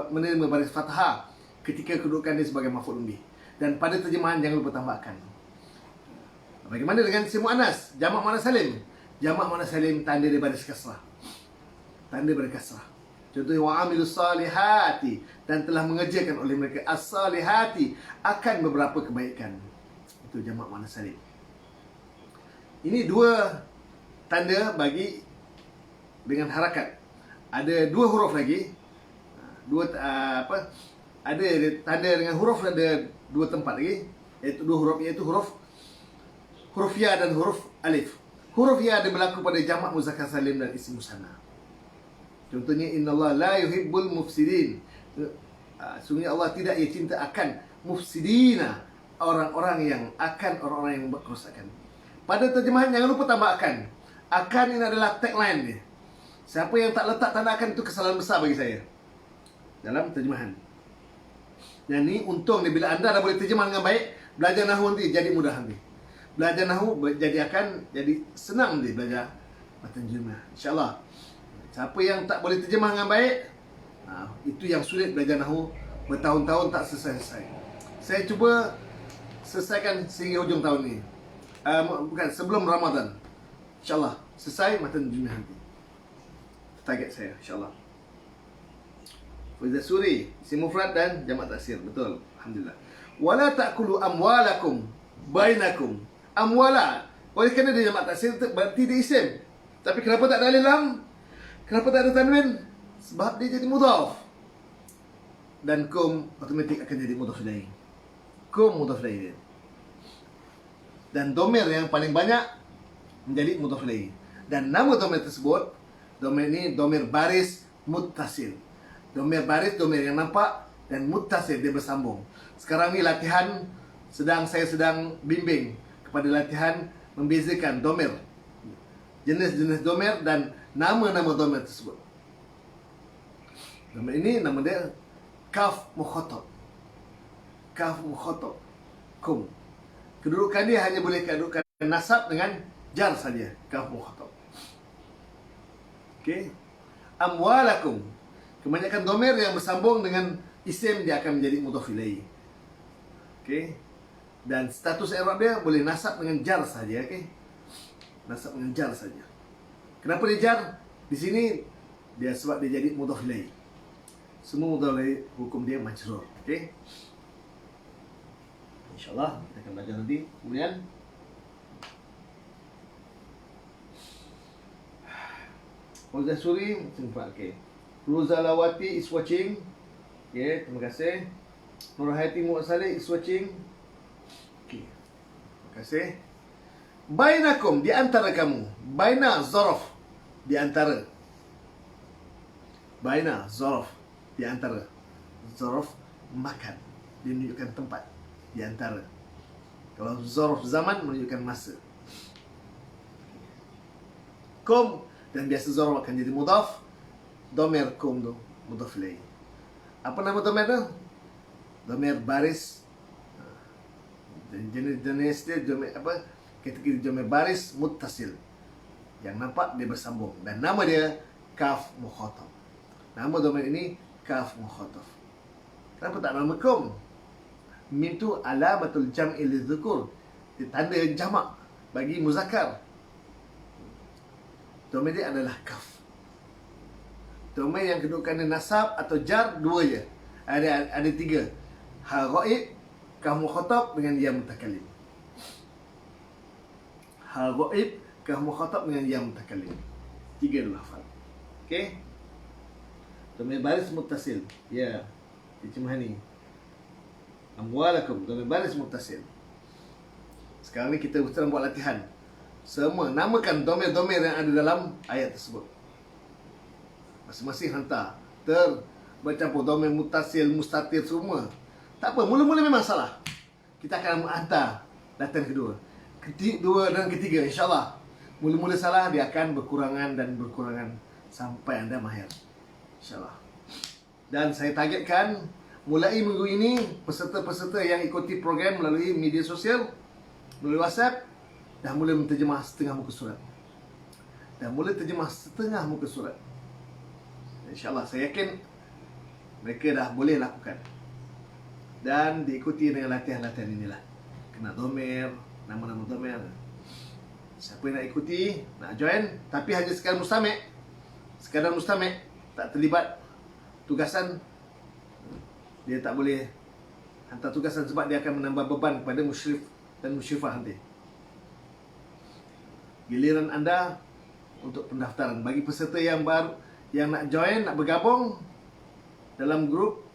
menerima baris fathah ketika kedudukan dia sebagai maf'ul bih. Dan pada terjemahan jangan lupa tambahkan. Bagaimana dengan isim muannas, jamak muannas salim? Jamak muannas salim tanda dia baris kasrah. Tanda baris kasrah. Contohnya wa'amilus salihati, dan telah mengerjakan oleh mereka as-salihati akan beberapa kebaikan. Itu jamak muannas salim. Ini dua tanda bagi dengan harakat. Ada dua huruf lagi. Ada tanda dengan huruf, ada dua tempat lagi, iaitu dua huruf, iaitu huruf ya dan huruf alif. Huruf ya ada berlaku pada jamak muzakkar salim dan isim musanna. Contohnya innallaha la yuhibbul mufsidin. Sungguhnya Allah tidak ia cinta akan mufsidina, orang-orang yang membuat kerusakan. Pada terjemahan jangan lupa tambahkan. Akan ini adalah tagline dia. Siapa yang tak letak tanda akan itu kesalahan besar bagi saya dalam terjemahan. Dan ini untung dia, bila anda dah boleh terjemah dengan baik, belajar nahwu nanti jadi mudah nanti. Belajar nahwu jadi senang nanti belajar matan terjemah, insya-Allah. Siapa yang tak boleh terjemah dengan baik, itu yang sulit belajar nahwu, bertahun-tahun tak selesai. Saya cuba selesaikan sehingga hujung tahun ini. Bukan, sebelum Ramadan. InsyaAllah selesai matan terjemah nanti. Target saya, insyaAllah. Faizah Suri, isim mufrad dan jamak taksir, betul. Alhamdulillah. Wala ta'kulu amwalakum bainakum. Amwala, oleh kerana dia jamak taksir, berarti dia isim. Tapi kenapa tak ada alif lam? Kenapa tak ada tanwin? Sebab dia jadi mudhaf. Dan kum otomatik akan jadi mudhaf ilaih. Kum mudhaf ilaih. Dan domir yang paling banyak menjadi mudhaf ilaih. Dan nama domir tersebut, domir ini domir baris muttasil. Domir baris, domir yang nampak, dan muttasil, dia bersambung. Sekarang ni latihan saya sedang bimbing kepada latihan membezakan domir, jenis-jenis domir dan nama-nama domir tersebut. Domir ini nama dia kaf mukhatab. Kaf mukhatab. Kum. Kedudukan dia hanya boleh kedudukan nasab dengan jar saja. Kaf mukhatab. Okey. Amwalakum. Kebanyakan domir yang bersambung dengan isim dia akan menjadi mudhaf ilaih. Okey. Dan status i'rab dia boleh nasab dengan jar saja, okey. Nasab dengan jar saja. Kenapa dia jar? Di sini dia sebab dia jadi mudhaf ilaih. Semua mudhaf ilaih hukum dia majrur, okey. InsyaAllah kita akan belajar nanti. Kemudian Faizah Suri, okey. Ruzalawati is watching. Okay, terima kasih. Nurhayati Mu'asalih is watching. Okay, terima kasih. Bainakum, di antara kamu. Baina zaraf, di antara. Baina zaraf, di antara. Zaraf makan, dia menunjukkan tempat. Di antara. Kalau zarf zaman menunjukkan masa. Kum, dan biasa zarf akan jadi mudhaf. Dhamir kum tu mudhaf ilaih. Apa nama dhamir tu? Dhamir baris. Jenis dia dhamir apa? Kategori dhamir baris muttasil. Yang nampak dia bersambung, dan nama dia kaf mukhatab. Nama dhamir ini kaf mukhatab. Kenapa tak nama kum? Mim tu alamatul jam'i lidzukur. Dia tanda jamak bagi muzakkar. Dhamir dia adalah kaf. Dhamir yang kedudukannya nasab atau jar dua je. Ada tiga. Ha ghaib, kaf mukhatab dengan ya mutakallim. Ha ghaib, kaf mukhatab dengan ya mutakallim. Tiga dua lafaz. Okey. Dhamir baris muttasil. Ya. Terjemah ni. Amwalakum, dhamir baris muttasil. Sekarang ni kita sedang buat latihan. Semua namakan dhamir-dhamir yang ada dalam ayat tersebut. Masing-masing hantar. Bercampur dhamir muttasil, mustatir semua. Tak apa, mula-mula memang salah. Kita akan hantar latihan kedua dan ketiga, insya-Allah. Mula-mula salah, dia akan berkurangan dan berkurangan sampai anda mahir, insya-Allah. Dan saya targetkan mulai minggu ini, peserta-peserta yang ikuti program melalui media sosial, melalui WhatsApp, dah mula menterjemah setengah muka surat. InsyaAllah, saya yakin mereka dah boleh lakukan. Dan diikuti dengan latihan-latihan inilah. Kena dhamir, nama-nama dhamir. Siapa yang nak ikuti, nak join, tapi hanya sekadar mustami', tak terlibat tugasan, dia tak boleh hantar tugasan sebab dia akan menambah beban kepada musyrif dan musyrifah nanti. Giliran anda untuk pendaftaran bagi peserta yang baru, yang nak join, nak bergabung dalam grup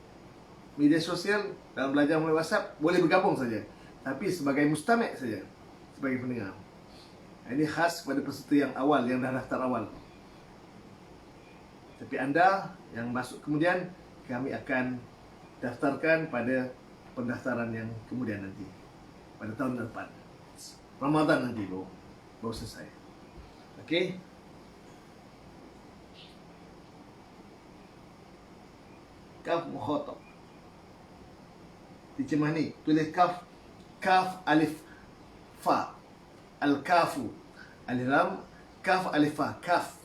media sosial, dalam belajar melalui WhatsApp, boleh bergabung saja, tapi sebagai mustami' saja, sebagai pendengar. Ini khas kepada peserta yang awal, yang dah daftar awal. Tapi anda yang masuk kemudian, kami akan daftarkan pada pendaftaran yang kemudian nanti, pada tahun depan, Ramadan nanti baru selesai. Okey. Kaf mukhatab. Terjemah ni, tulis kaf, alif, fa. Al-kafu. Alif lam, kaf, alif, fa. Kaf.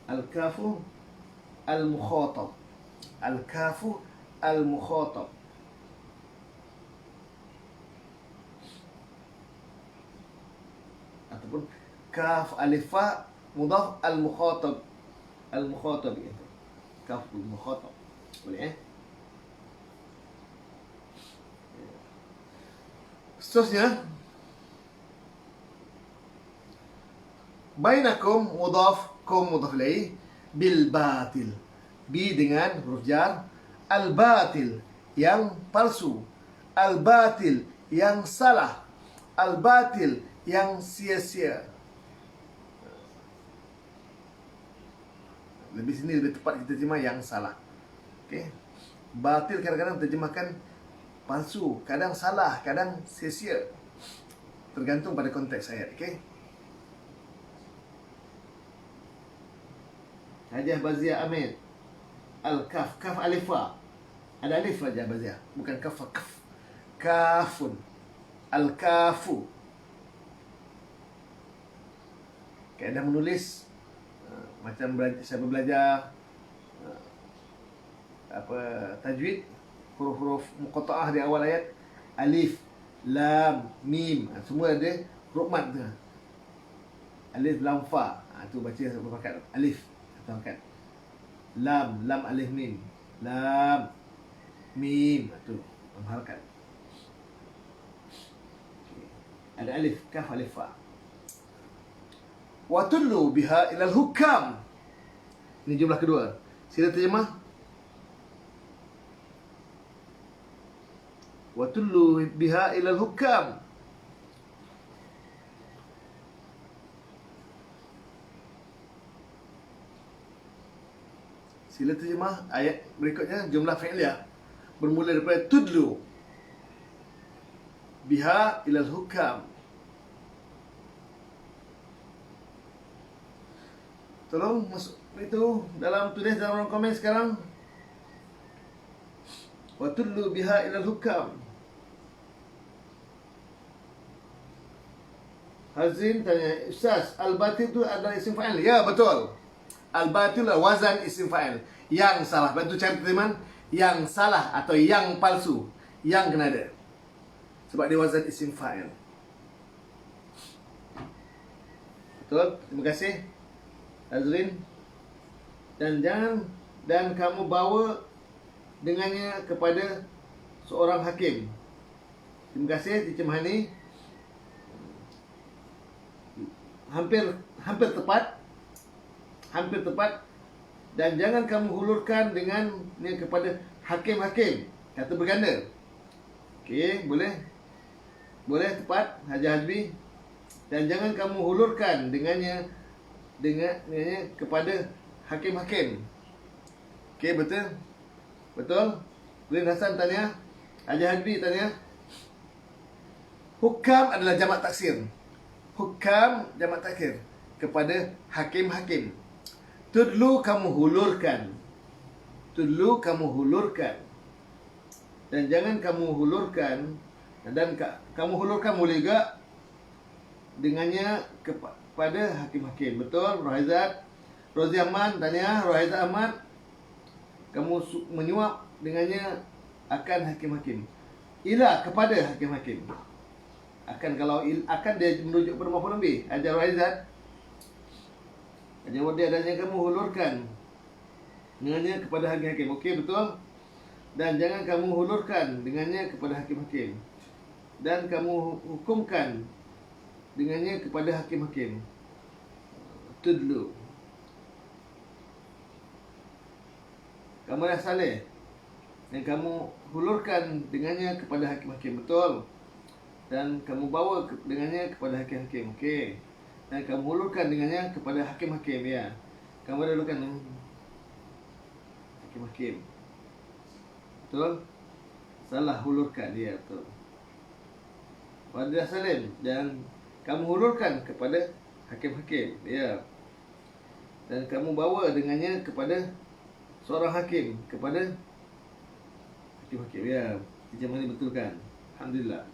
Al-kafu al-mukhatab. Al-kafu al-mukhatab. Ataupun kaf alif fa mudhaf al-mukhatab. Al-mukhatab itu. Kaf al-mukhatab. Boleh Seterusnya, bainakum mudhaf, kum mudhaf ilaih, bil batil. Bi dengan huruf jar, al batil yang palsu, al batil yang salah, al batil yang sia-sia. Lebih sini lebih tepat kita terjemah yang salah. Okey. Batil kadang-kadang terjemahkan palsu, kadang salah, kadang sia-sia. Tergantung pada konteks ayat, okey. Hajah Bazia Amin. Al-kaf, kaf alif fa. Ada alif saja Bazia, bukan kaf, kaf. Kafun. Al-kafu. Kaedah menulis macam siapa belajar tajwid, huruf-huruf muqatta'ah di awal ayat, alif, lam, mim, semua ada huruf mad tu. Alif, lam, fa. Tu baca berpakat. Alif atau pakat. Lam, alif, mim. Lam, mim. Tu berpakat. Ada alif, kaf, alif, fa. Wa tullu biha ilal hukam. Ini jumlah kedua. Sila terjemah. Wa tullu biha ilal hukam. Sila terjemah ayat berikutnya, jumlah fi'liyah bermula daripada tudlu. biha ilal hukam. Tolong masuk itu dalam tulis dalam ruang komen sekarang. Wa tudlu biha ilal hukam. Hazin tanya, Ustaz, al-batil itu adalah isim fa'il? Ya, betul. Al-batil adalah wazan isim fa'il. Yang salah, bantu cari teman. Yang salah atau yang palsu, yang kena ada. Sebab dia wazan isim fa'il. Betul, terima kasih Azrin. Dan kamu bawa dengannya kepada seorang hakim. Terima kasih Teacher Mahani. Hampir tepat. Hampir tepat. Dan jangan kamu hulurkan dengannya kepada hakim-hakim. Kata berganda. Okey, boleh? Boleh tepat Haji Hazbi. Dan jangan kamu hulurkan dengannya kepada hakim-hakim. Okey, betul? Betul? Lin Hasan tanya. Haji Hazbi tanya. Hukam adalah jamak taksir. Hukam jamak taksir kepada hakim-hakim. Tudlu kamu hulurkan. Tudlu kamu hulurkan. Dan jangan kamu hulurkan. Dan kamu hulurkan boleh juga dengannya kepada hakim-hakim. Betul, Rohaizat. Rozi Ahmad tanya, Rohaizat Ahmad, kamu menyuap dengannya akan hakim-hakim. Ila kepada hakim-hakim. Akan kalau akan dia merujuk pada maf'ul bih. Ajar Rohaizat. Jawab dia, dan yang kamu hulurkan dengannya kepada hakim-hakim. Okey, betul. Dan jangan kamu hulurkan dengannya kepada hakim-hakim. Dan kamu hukumkan dengannya kepada hakim-hakim. Tudlu. Kamu dah saleh. Dan kamu hulurkan dengannya kepada hakim-hakim. Betul. Dan kamu bawa dengannya kepada hakim-hakim. Okey. Dan kamu hulurkan dengannya kepada hakim-hakim, ya. Kamu dah hulurkan hakim-hakim. Betul? Salah hulurkan, ya, betul. Wadidah salim. Dan kamu hulurkan kepada hakim-hakim, ya. Dan kamu bawa dengannya kepada seorang hakim. Kepada hakim-hakim, ya. Macam mana betulkan? Alhamdulillah.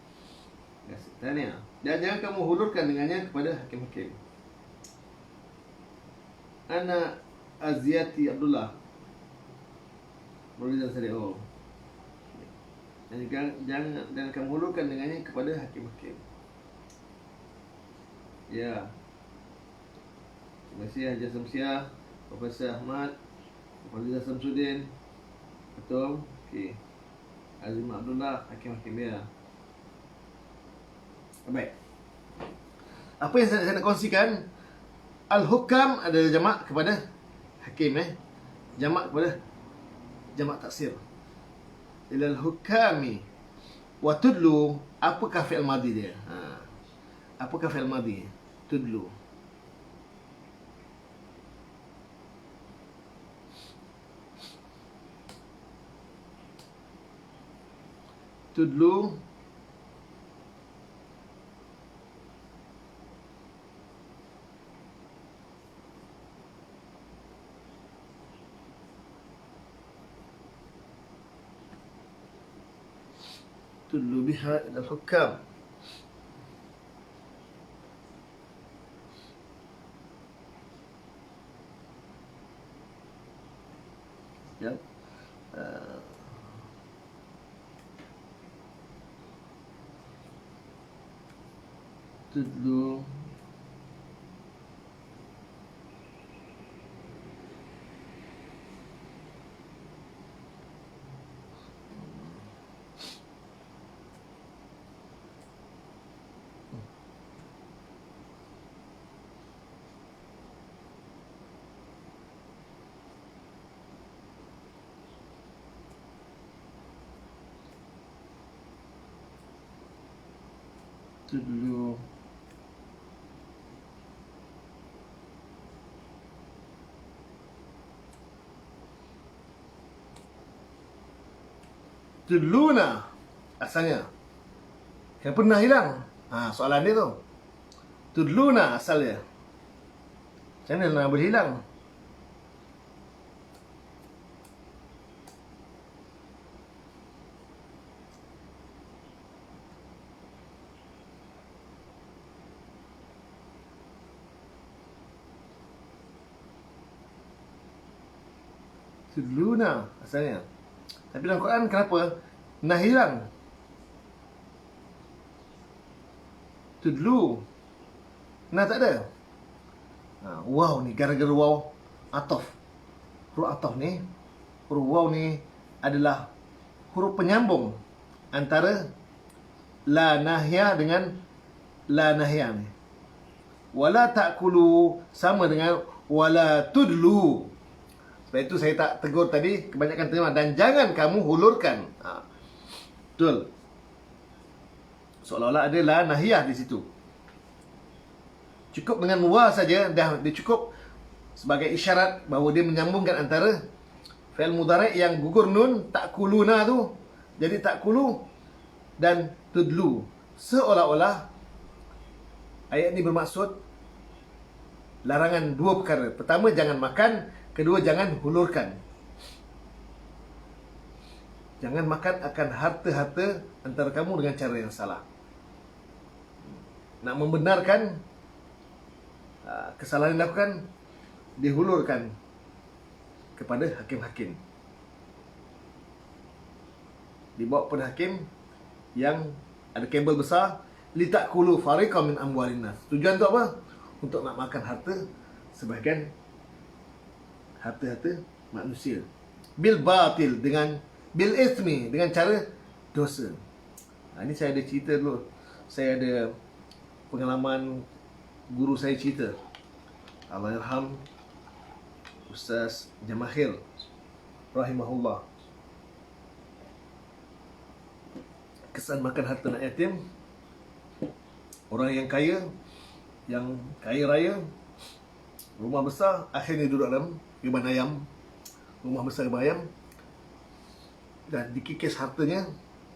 Tanya. Dan jangan kamu hulurkan dengannya kepada hakim-hakim. Ana Aziati Abdullah. Boleh saya oh. Dan kamu hulurkan dengannya kepada hakim-hakim. Ya. Terima kasih Haji Samsiah, Profesor Ahmad, Profesor Samsudin. Betul? Okey. Azim Abdullah, hakim-hakim, ya. Baik. Apa yang saya nak kongsikan? Al-hukam adalah jamak kepada hakim, jamak kepada jamak taksir. Ilal hukami. Wa tudlu, apakah fi'il madhi dia? Apakah fi'il madhi? Tudlu. Tudlu tudlu biha ila al-hukam. Ya. Tudlu tudlu tudluna asalnya. Kan pernah hilang. Soalan dia tu. Tudluna asalnya. Macam mana nak boleh hilang? Tudluna asalnya. Tapi dalam Quran kenapa nah hilang? Tudlu. Nah tak ada. Waw ni gara-gara waw atof. Huruf atof ni, huruf waw ni adalah huruf penyambung antara la nahya dengan la nahya ni. Wala ta'kulu sama dengan wala tudlu. Sebab itu saya tak tegur tadi, kebanyakan terima. Dan jangan kamu hulurkan. Betul. Seolah-olah ada la nahiyah di situ. Cukup dengan wa saja dah dia cukup sebagai isyarat bahawa dia menyambungkan antara fi'il mudhari' yang gugur nun ta'kuluna tu jadi ta'kulu dan tudlu. Seolah-olah ayat ini bermaksud larangan dua perkara. Pertama, jangan makan. Kedua, jangan hulurkan. Jangan makan akan harta-harta antara kamu dengan cara yang salah. Nak membenarkan kesalahan yang dilakukan, dihulurkan kepada hakim-hakim. Dibawa kepada hakim yang ada kabel besar, litakulu fariqam min amwalin nas. Tujuan tu apa? Untuk nak makan harta sebahagian harta-harta manusia. Bil batil, dengan bil ismi, dengan cara dosa. Ini saya ada cerita dulu. Saya ada pengalaman guru saya cerita. Allahyarham Ustaz Jamakhir rahimahullah. Kesan makan harta anak yatim. Orang yang kaya raya, rumah besar, akhirnya duduk dalam riban ayam. Rumah besar riban ayam. Dan dikikis hartanya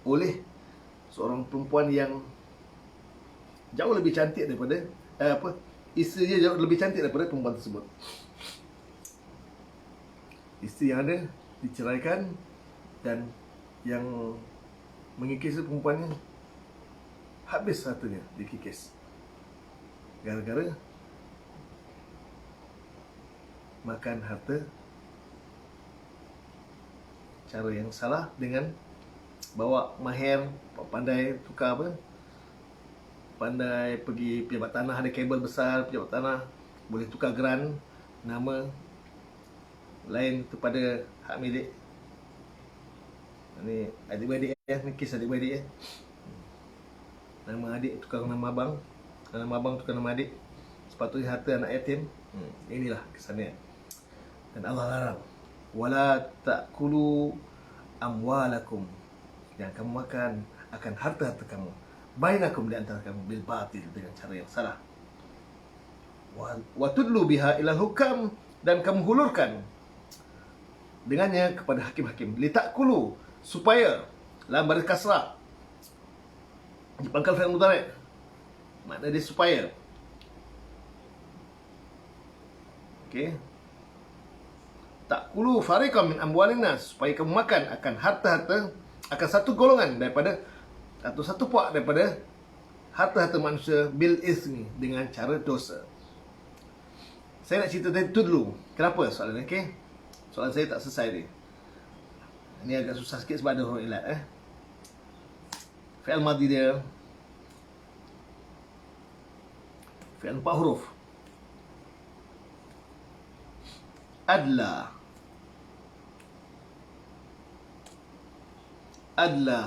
oleh seorang perempuan yang jauh lebih cantik daripada isteri dia jauh lebih cantik daripada perempuan tersebut. Isteri yang ada diceraikan dan yang mengikis perempuannya habis hartanya dikikis gara-gara makan harta cara yang salah dengan bawa mahir, pandai tukar pandai pergi pejabat tanah, ada kabel besar pejabat tanah, boleh tukar geran nama lain kepada hak milik. Ni adik-beradik ni kes adik-beradik nama adik tukar nama abang, nama abang tukar nama adik, sepatutnya harta anak yatim. Inilah kesannya. Dan Allah larang, wala ta'kulu amwalakum, yang kamu makan akan harta-harta kamu, bainakum, di antara kamu, bil batil, dengan cara yang salah. Wa tudlu biha ilal hukam, dan kamu hulurkan dengannya kepada hakim-hakim. Litakulu, supaya, dalam baris kasrah di pangkal fi'il mudhari', makna dia supaya. Okey. Takulu fariqam min amwalin nas, supaya kamu makan akan harta-harta, akan satu golongan daripada atau satu puak daripada harta-harta manusia, bil ismi, dengan cara dosa. Saya nak cerita tadi tu dulu. Kenapa soalan ni? Okey. Soalan saya tak selesai ni. Ini agak susah sikit sebab ada huruf ilat fi'il madhi dia fi'il 4 huruf. Adla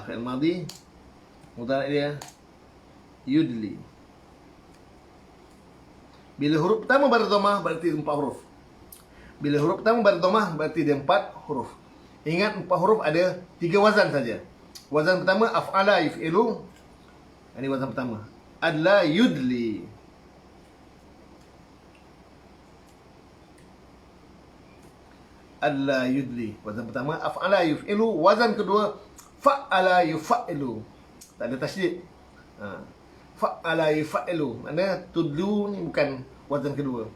fi'il madhi, mudhari' dia yudli. Bila huruf pertama berdhamah berarti 4 huruf. Bila huruf pertama berdhamah berarti dia 4 huruf. Ingat 4 huruf ada 3 wazan saja. Wazan pertama af'ala yuf'ilu. Ini wazan pertama. Adla yudli. Adla yudli. Wazan pertama af'ala yuf'ilu. Wazan kedua fa'ala yuf'ilu. Tak ada tasydid. Fa'ala yaf'alu, maknanya tudlu ni bukan wazan kedua.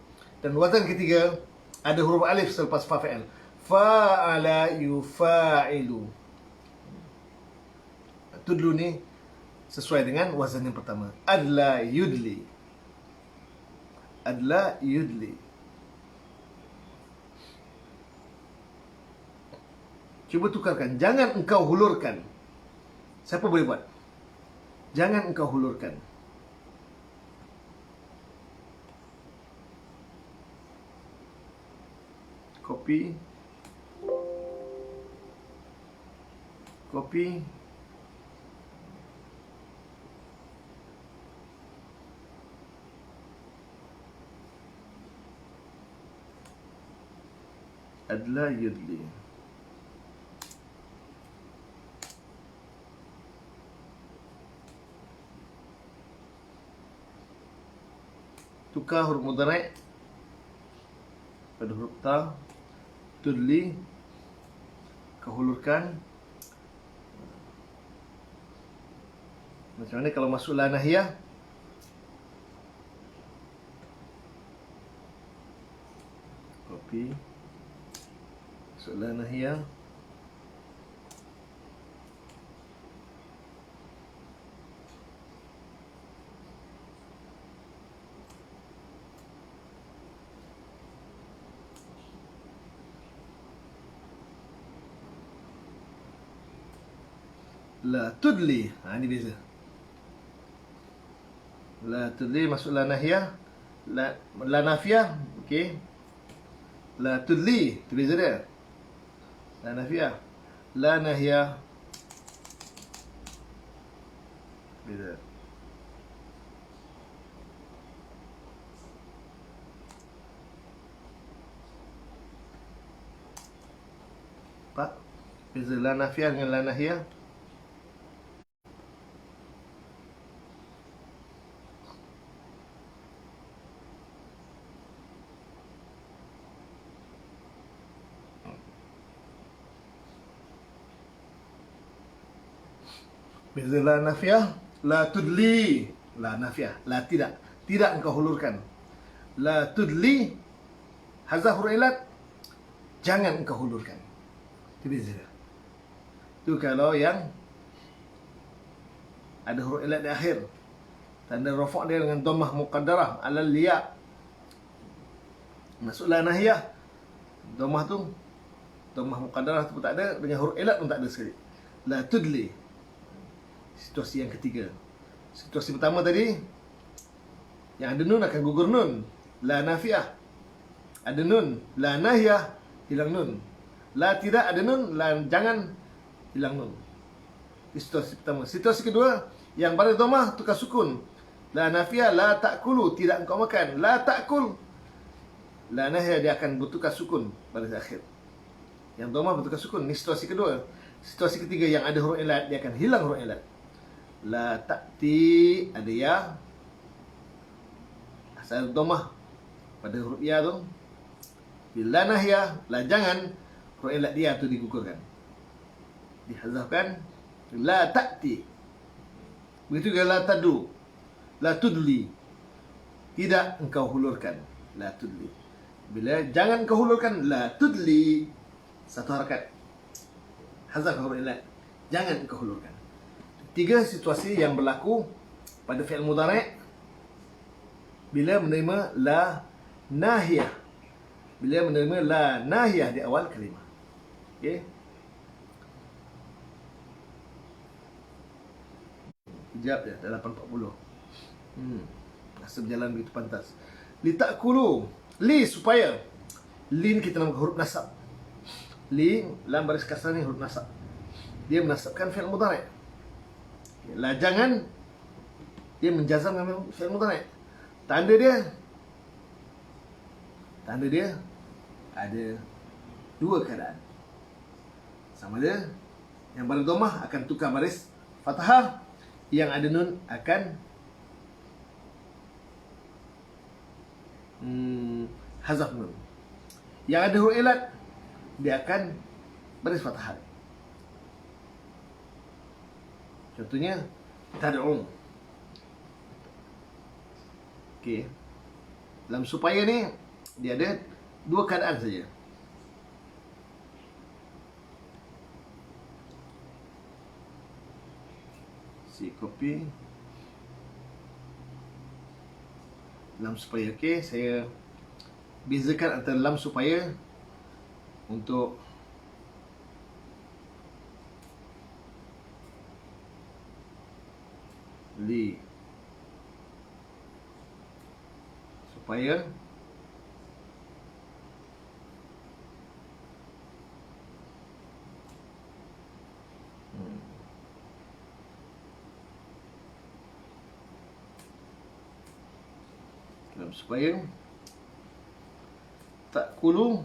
Dan wazan ketiga ada huruf alif selepas fa fi'il. Fa'ala yufa'ilu. Tudlu ni sesuai dengan wazan yang pertama. Adla yudli. Adla yudli. Cuba tukarkan. Jangan engkau hulurkan. Siapa boleh buat? Jangan engkau hulurkan. Copy. Copy. Adla yudli. Tukar huruf mudhari' pada huruf ta. Tudli, kau hulurkan. Macam mana kalau masuk la nahiyah? Copy. Masuk la nahiyah. La tudli. Ini beza. La tudli masuk la nahiyah. La nafiyah. Okey. La tudli. Itu beza dia. La nafiyah. La nahiyah. Beza. Pak. Beza la nafiyah dengan la nahiyah. Beza la nafiyah, la tudli. La nafiyah, la tidak. Tidak engkau hulurkan. La tudli, hazaf huruf ilat, jangan engkau hulurkan. Itu beza. Itu kalau yang ada huruf ilat di akhir. Tanda rafa' dia dengan dhammah muqaddarah ala liya. Masuk la nahiyah. Dhammah tu, dhammah muqaddarah tu pun tak ada, dengan huruf ilat pun tak ada sekali. La tudli. Situasi yang ketiga. Situasi pertama tadi, yang ada nun akan gugur nun. La nafiyah. Ada nun. La nahiyah, hilang nun. La tidak ada nun. La jangan, hilang nun. Situasi pertama. Situasi kedua, yang pada dhammah tukar sukun. La nafiyah, la ta'kulu, tidak engkau makan. La ta'kul. La nahiyah, dia akan bertukar sukun pada akhir. Yang dhammah bertukar sukun. Ini situasi kedua. Situasi ketiga, yang ada huruf ilat, dia akan hilang huruf ilat. La ta'ti, ada ya. Asal dhammah pada huruf ya tu. La nahiyah, la jangan, huruf ilat dia tu digugurkan. Dihazafkan. La ta'ti. Begitu juga la tadu. La tudli. Tidak engkau hulurkan. La tudli. Bila jangan engkau hulurkan, la tudli. Satu harakat. Hazaf huruf ilat. Jangan engkau hulurkan. Tiga situasi yang berlaku pada fi'il mudhari' bila menerima la nahiyah. Bila menerima la nahiyah di awal kalimah. Okey. Sekejap je, dah 8.40. Rasa berjalan begitu pantas. Li ta'kulu. Li supaya. Li ni kita namakan huruf nasab. Li, lam baris kasar ni huruf nasab. Dia menasabkan fi'il mudhari'. La jangan, dia menjazamkan fi'il mudhari'. Tanda dia ada dua keadaan. Sama ada yang pada dhammah akan tukar baris fathah, yang ada nun akan hazaf nun. Yang ada huruf ilat, dia akan baris fathah. Contohnya tad'u. Okey. Dalam supaya ni dia ada dua keadaan saja. Si kopi dalam supaya. Okey, saya bezakan antara dalam supaya untuk li supaya dalam supaya tak kulu,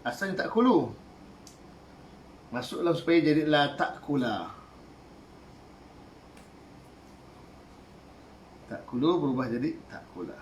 asalnya tak kulu, masuk dalam supaya jadilah tak kula. Tak kulu berubah jadi tak kula.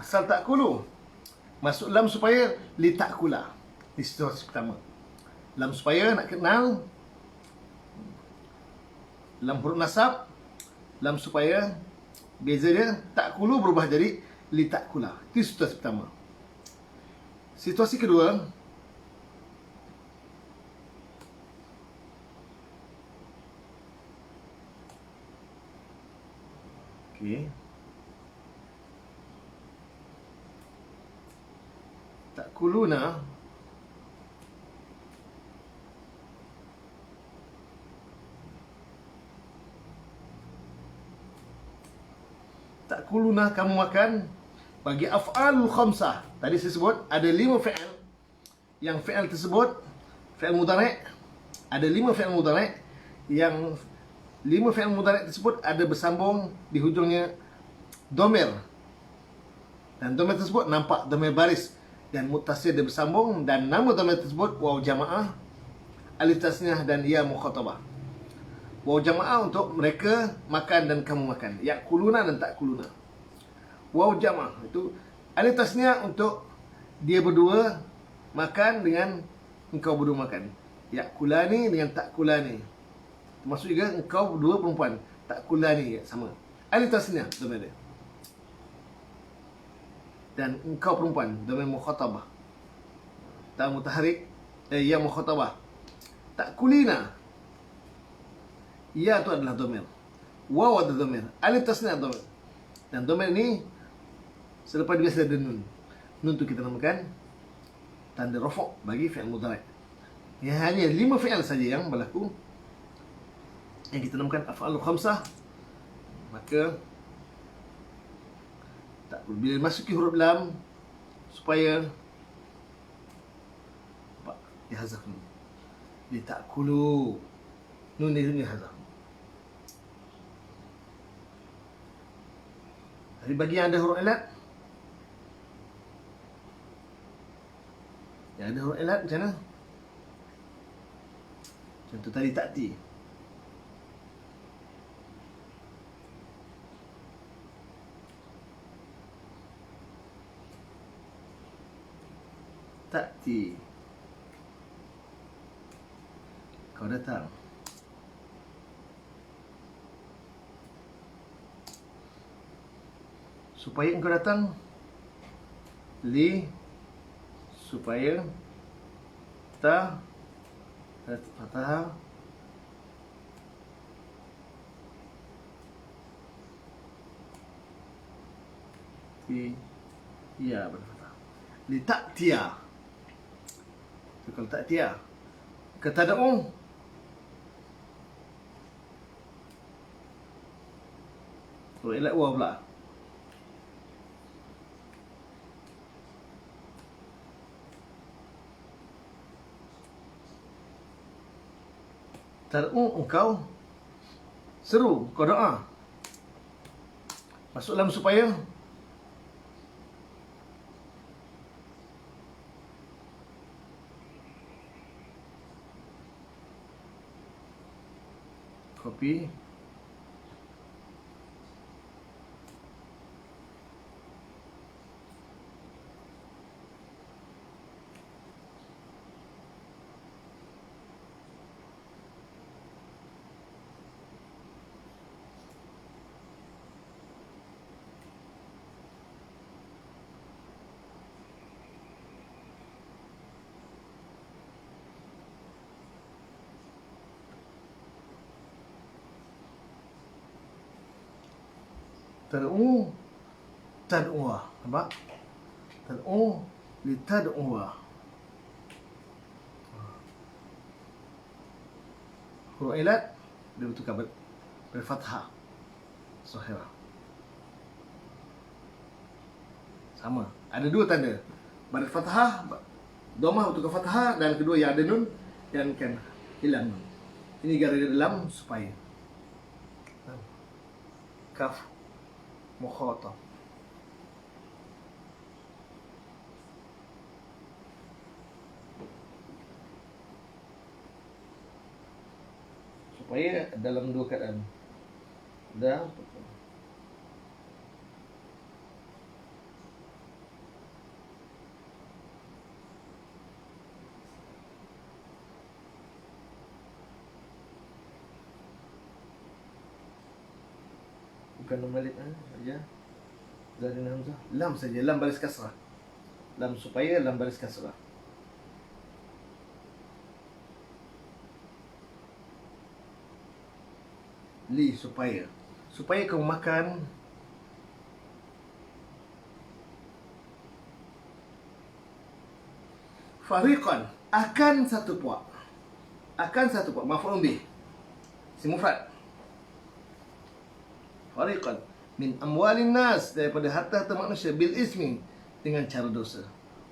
Asal tak kulu, masuk dalam supaya li tak kula. Di situasi pertama. Dalam supaya nak kenal dalam huruf nasab, dalam supaya beza dia tak kulu berubah jadi li tak kula. Itu situasi pertama. Situasi kedua, okey, tak kuluna tak kuluna kamu makan bagi af'alul khamsah. Tadi saya sebut ada 5 fi'il. Yang fi'il tersebut fi'il mudhari', ada 5 fi'il mudhari' yang 5 fi'il mudhari' tersebut ada bersambung di hujungnya dhamir. Dan dhamir tersebut nampak dhamir baris dan muttasil dia bersambung, dan nama dhamir tersebut waw jamaah, alif tasniah dan ya mukhatabah. Waw jamaah untuk mereka makan dan kamu makan, yakuluna dan takuluna. Waw jamaah itu alif tasniah untuk dia berdua makan dengan engkau berdua makan, yakulani dengan takulani. Termasuk juga engkau berdua perempuan, takulani sama. Alif tasniah dhamir dia. Dan engkau perempuan dhamir mukhatabah. Ta mutaharrik ya mukhatabah. Takulina, ya itu adalah dhamir, waw adalah dhamir, alif tasniah dhamir. Dan dhamir ini selepas biasa ada nun. Nun itu kita namakan tanda rafa' bagi fi'il mudhari'. Ya, hanya 5 fi'il saja yang berlaku, yang kita namakan af'alul khamsah. Maka tak, bila masuki huruf lam supaya apa? Dihazaf nun. Litakulu. Nun ni hazaf. Jadi bagi yang ada huruf ilat, yang ada huruf ilat macam mana? Contoh tadi ta'ti. Ta'ti, kau datang. Supaya engkau datang, li supaya ta fathah ti ya berfathah. Li ta'tiya. Kalau ta'tiya ketada'u, kalau ilat wa pula. Tad'u engkau seru, kau doa. Masuk dalam supaya Copy. Tad'u, tad'uwa. Nampak? Tad'u li tad'uwa. Huruf ilat dia bertukar berfathah. Sahirah. Sama. Ada dua tanda. Baris fathah, dhammah bertukar fathah, dan kedua yang ada nun yang kan hilang nun. Ini gara-gara lam supaya kaf mukhatab. Supaya dalam dua keadaan. Dah. Bukan malik saja. Zarin hamzah. Lam saja, lam baris kasrah. Lam supaya lam baris kasrah. Li supaya. Supaya kau makan fariqan, akan satu puak. Akan satu puak, maf'ul bih. Si mufrad. Fariqan min amwalin nas, daripada harta manusia, bil ismi, dengan cara dosa.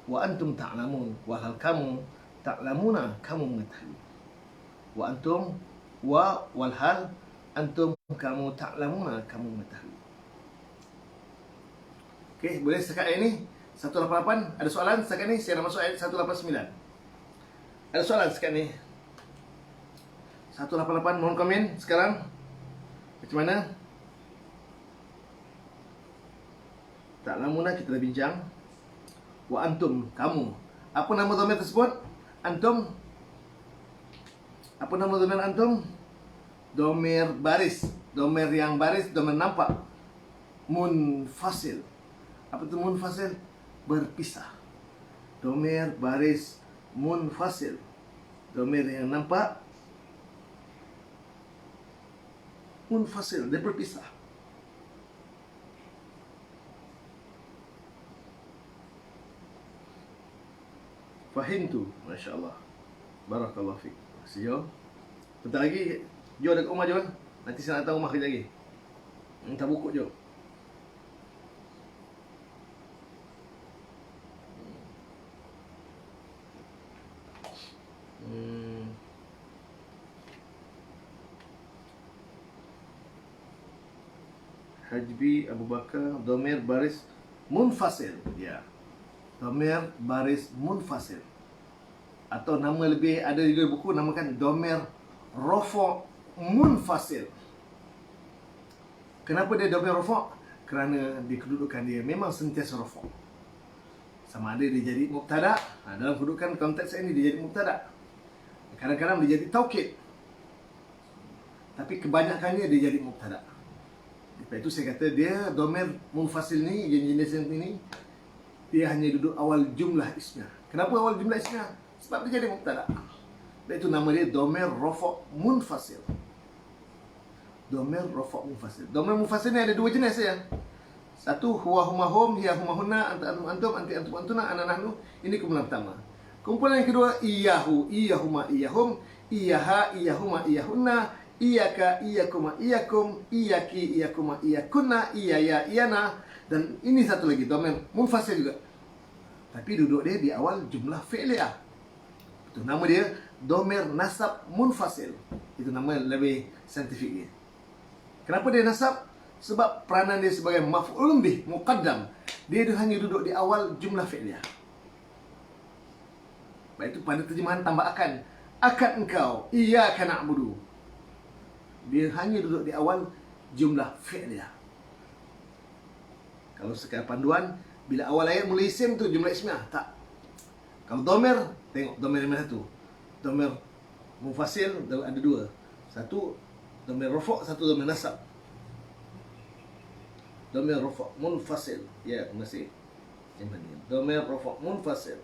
Wa antum ta'lamun, wahal kamu ta'lamuna, kamu mengetahui. Wa antum walhal antum kamu ta'lamuna, kamu mengetahui. Okey, boleh setakat ini 188. Ada soalan setakat ini? Saya nak masuk ayat 189. Ada soalan setakat ini? 188, mohon komen sekarang. Macam mana? Ta'lamuna kita dah bincang. Wa antum, kamu. Apa nama dhamir tersebut? Antum. Apa nama dhamir antum? Dhamir baris. Dhamir yang baris, dhamir nampak. Munfasil. Apa itu munfasil? Berpisah. Dhamir baris munfasil. Dhamir yang nampak munfasil, dia berpisah. Fahimtu, Masya Allah. Barakallahu fiqh. See you. Bentar lagi Jo dekat rumah, Jo. Nanti saya nak tahu rumah kejap lagi. Minta buku, Jo. Hajbi Abu Bakar, dhamir baris munfasil. Ya. Dhamir baris munfasil. Atau nama lebih ada juga buku namakan dhamir rafa' munfasil. Kenapa dia dhamir rafa'? Kerana di kedudukan dia memang sentiasa rafa'. Sama ada dia jadi mubtada', dalam kedudukan konteks ini dia jadi mubtada'. Kadang-kadang dia jadi taukid. Tapi kebanyakannya dia jadi mubtada'. Sebab itu saya kata dia dhamir munfasil ni, jenis ini, dia hanya duduk awal jumlah ismnya. Kenapa awal jumlah ismnya? Sebab dia jadi mubtada'. Dan itu nama dia dhamir rafa' munfasil. Dhamir rafa' munfasil. Dhamir munfasil ni ada dua jenis saja. Satu, huwa huma hum, hiya huma hunna, anta antum antum, anti antum antuna, ana nahnu. Ini kumpulan pertama. Kumpulan yang kedua, iyahu, iyahuma, iyahum, iyaha, iyahuma, iyahunna, iyaka, iyakuma, iyakum, iyaki, iyakuma, iyakunna, iyaya, iyana. Dan ini satu lagi, dhamir munfasil juga. Tapi duduk dia di awal jumlah fi'liyah. Itu nama dia dhamir nasab munfasil. Itu nama lebih saintifik dia. Kenapa dia nasab? Sebab peranan dia sebagai maf'ul bih, muqaddam. Dia hanya duduk di awal jumlah fi'liyah. Baik itu pada terjemahan tambah akan. Akan engkau, iyyaka na'budu. Dia hanya duduk di awal jumlah fi'liyah. Kalau sekadar panduan, bila awal ayat mula isim tu jumlah ismiyah. Tak. Kalau domir, tengok domir yang mana satu. Domir mufasil ada dua. Satu domir rafa', satu domir nasab. Domir rafa' munfasil. Ya, masih. Domir rafa' munfasil.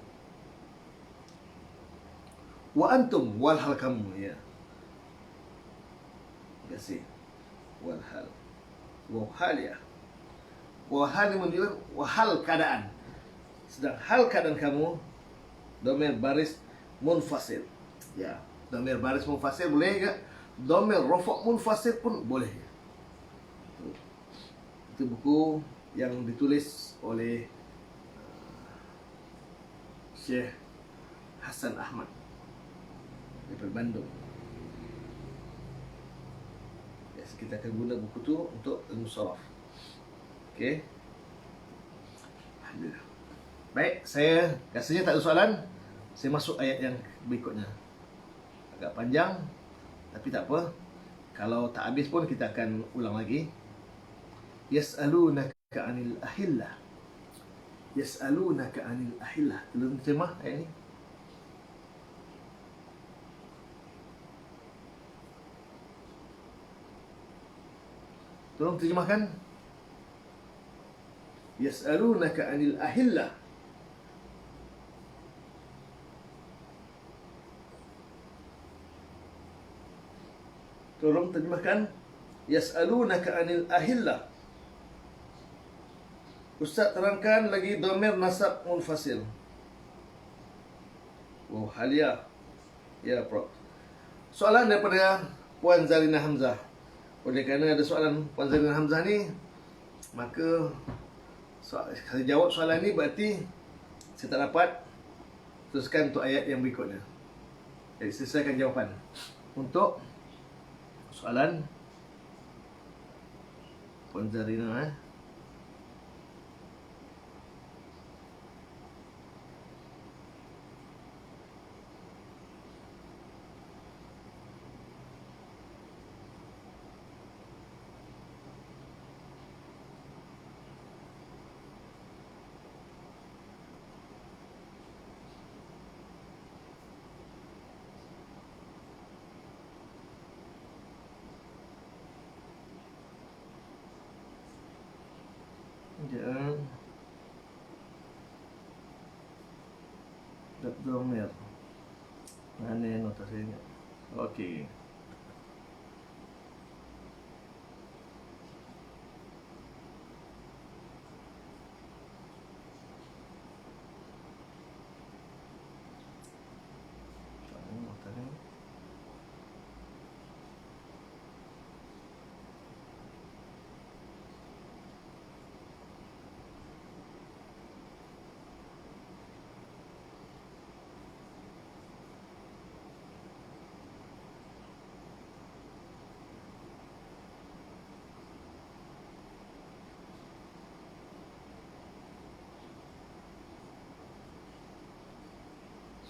Wa antum, wal hal kamu, ya. Kasih. Wal hal. Wa hal, ya. Wahal yang menunjukkan wahal keadaan. Sedang hal keadaan kamu domir baris munfasil. Ya, domir baris munfasil boleh ke? Domir rafa' munfasil pun boleh. Itu buku yang ditulis oleh Syekh Hasan Ahmad dari Bandung. Ya, kita akan guna buku tu untuk ilmu sharaf. Okey. Alhamdulillah. Baik, saya rasanya tak ada soalan. Saya masuk ayat yang berikutnya. Agak panjang, tapi tak apa. Kalau tak habis pun kita akan ulang lagi. Yas'alunaka 'anil ahillah. Yas'alunaka 'anil ahillah. Tolong terjemah ayat ni. Tolong terjemahkan. Yas'alunaka 'anil ahillah. Tolong terjemahkan. Yas'alunaka 'anil ahillah. Ustaz terangkan lagi domir nasab munfasil. Oh, halia. Ya, Prof. Soalan daripada Puan Zarina Hamzah. Oleh kerana ada soalan Puan Zarina Hamzah ni, maka saya jawab soalan ni berarti saya tak dapat teruskan untuk ayat yang berikutnya. Jadi selesaikan jawapan untuk soalan Puan Zarina. Jangan domir. Mana notasinya? Okey.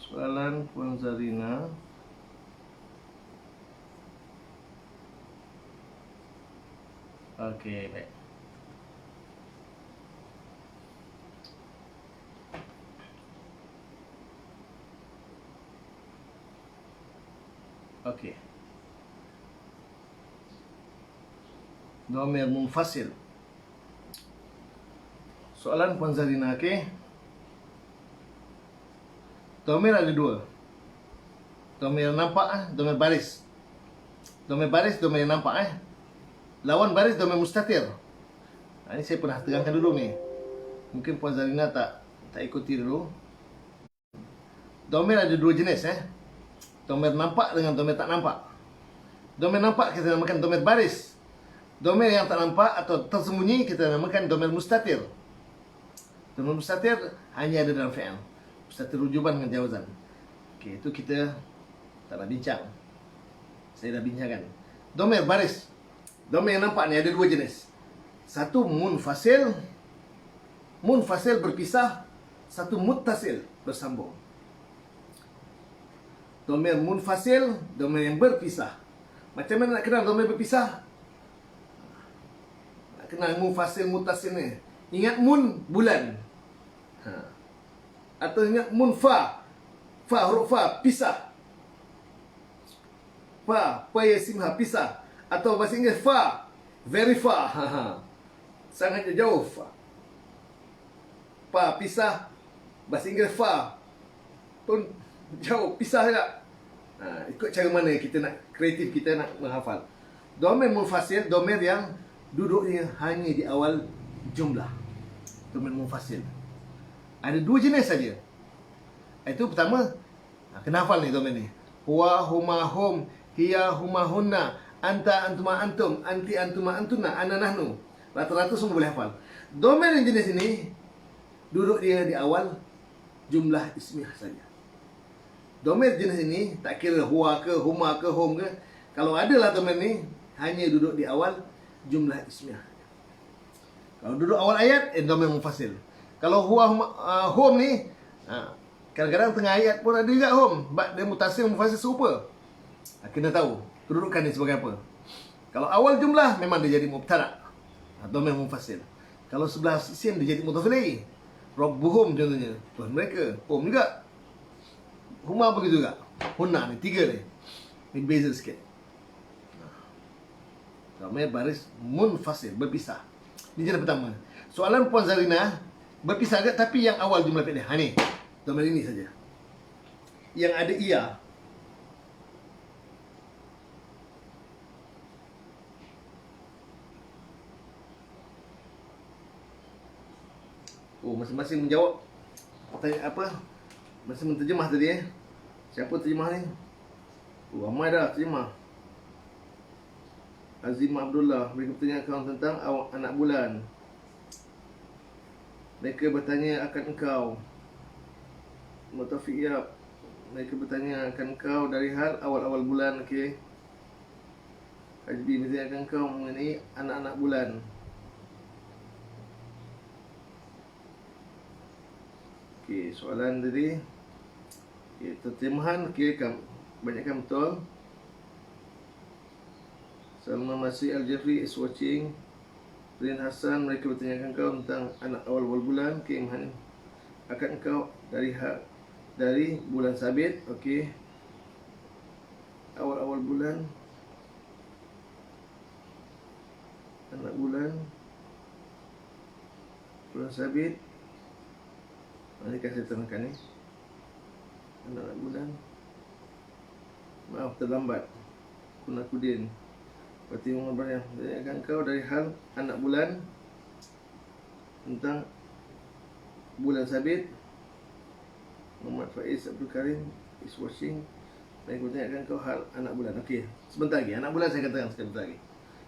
Soalan Puan Zarina. Okey, baik. Okey. Domir munfasil. Soalan Puan Zarina, okey. Domir ada dua. Domir nampak, domir baris. Domir baris, domir nampak. Lawan baris, domir mustatir. Ini saya pernah terangkan dulu ni. Mungkin Puan Zarina tak ikuti dulu. Domir ada dua jenis. Domir nampak dengan domir tak nampak. Domir nampak kita namakan domir baris. Domir yang tak nampak atau tersembunyi kita namakan domir mustatir. Domir mustatir hanya ada dalam fi'il. Mustatir rujuban dengan jawazan. Okey, itu kita tak nak bincang. Saya dah bincangkan. Domir baris. Domir yang nampak ni ada dua jenis. Satu munfasil. Munfasil berpisah. Satu muttasil bersambung. Domir munfasil, domir yang berpisah. Macam mana nak kenal domair berpisah? Nak kenal munfasil mutasil ni. Ingat mun bulan. Atau ingat mun fa. Fa, huruf fa, pisah. Fa ya simha, pisah. Atau bahasa Inggeris fa, very far. Sangat jauh. Fa, pisah. Bahasa Inggeris fa pun jauh, pisah juga. Ikut cara mana kita nak kreatif, kita nak menghafal. Domair munfasil, domair yang duduknya hanya di awal jumlah. Domair munfasil ada 2 jenis saja. Itu pertama, kena hafal ni domair ni. Huwa, huma, hum, hiya, huma, hunna, anta, antuma, antum, anti, antuma, antuna, ana, nahnu. Rata-rata semua boleh hafal. Domair yang jenis ini duduk dia di awal jumlah ismiyah saja. Domair jenis ini tak kira huwa ke, huma ke, hum ke. Kalau adalah domair ni hanya duduk di awal jumlah ismiyah. Kalau duduk awal ayat, domair munfasil. Kalau huwa, hum ni, kadang-kadang tengah ayat pun ada juga hum. Dia mutasil, munfasil serupa. Kena tahu kedudukan ni sebagai apa. Kalau awal jumlah memang dia jadi mubtada, domair munfasil. Kalau sebelah isim dia jadi mudhaf ilaih. Rabbuhum contohnya, Tuhan mereka. Hum juga. Huma begitu juga. Hunna ni 3 ni. Ini beza sikit. Domair baris munfasil, berpisah. Ini jenis pertama. Soalan Puan Zarina, berpisah agak tapi yang awal jumlah fi'liyah. Ni, domair ini saja. Yang ada ia. Masing-masing menjawab. Tanya apa? Masih menterjemah tadi Siapa terjemah ni? Ramai dah terjemah. Azimah Abdullah. Mereka bertanya tentang anak bulan. Mereka bertanya akan engkau. Mutafiq Yab. Mereka bertanya akan engkau dari hal awal-awal bulan. Okey. Hajbi bertanya akan engkau mengenai anak-anak bulan. Okey, soalan tadi. Okey, terjemahan banyakkan betul. Salman Masih Al-Jafri is watching. Rin Hassan, mereka bertanyakan kau tentang anak awal bulan. Okey, akan engkau dari bulan sabit. Okey. Awal bulan. Anak bulan. Bulan sabit. Ini kan saya terangkan ni. Anak bulan. Maaf terlambat. Kunakudin. Berarti mengabarnya akan kau dari hal anak bulan tentang bulan sabit. Muhammad Faiz Abdul Karim is watching. Mereka bertanyakan kau hal anak bulan. Okey, sebentar lagi. Anak bulan saya katakan sebentar lagi.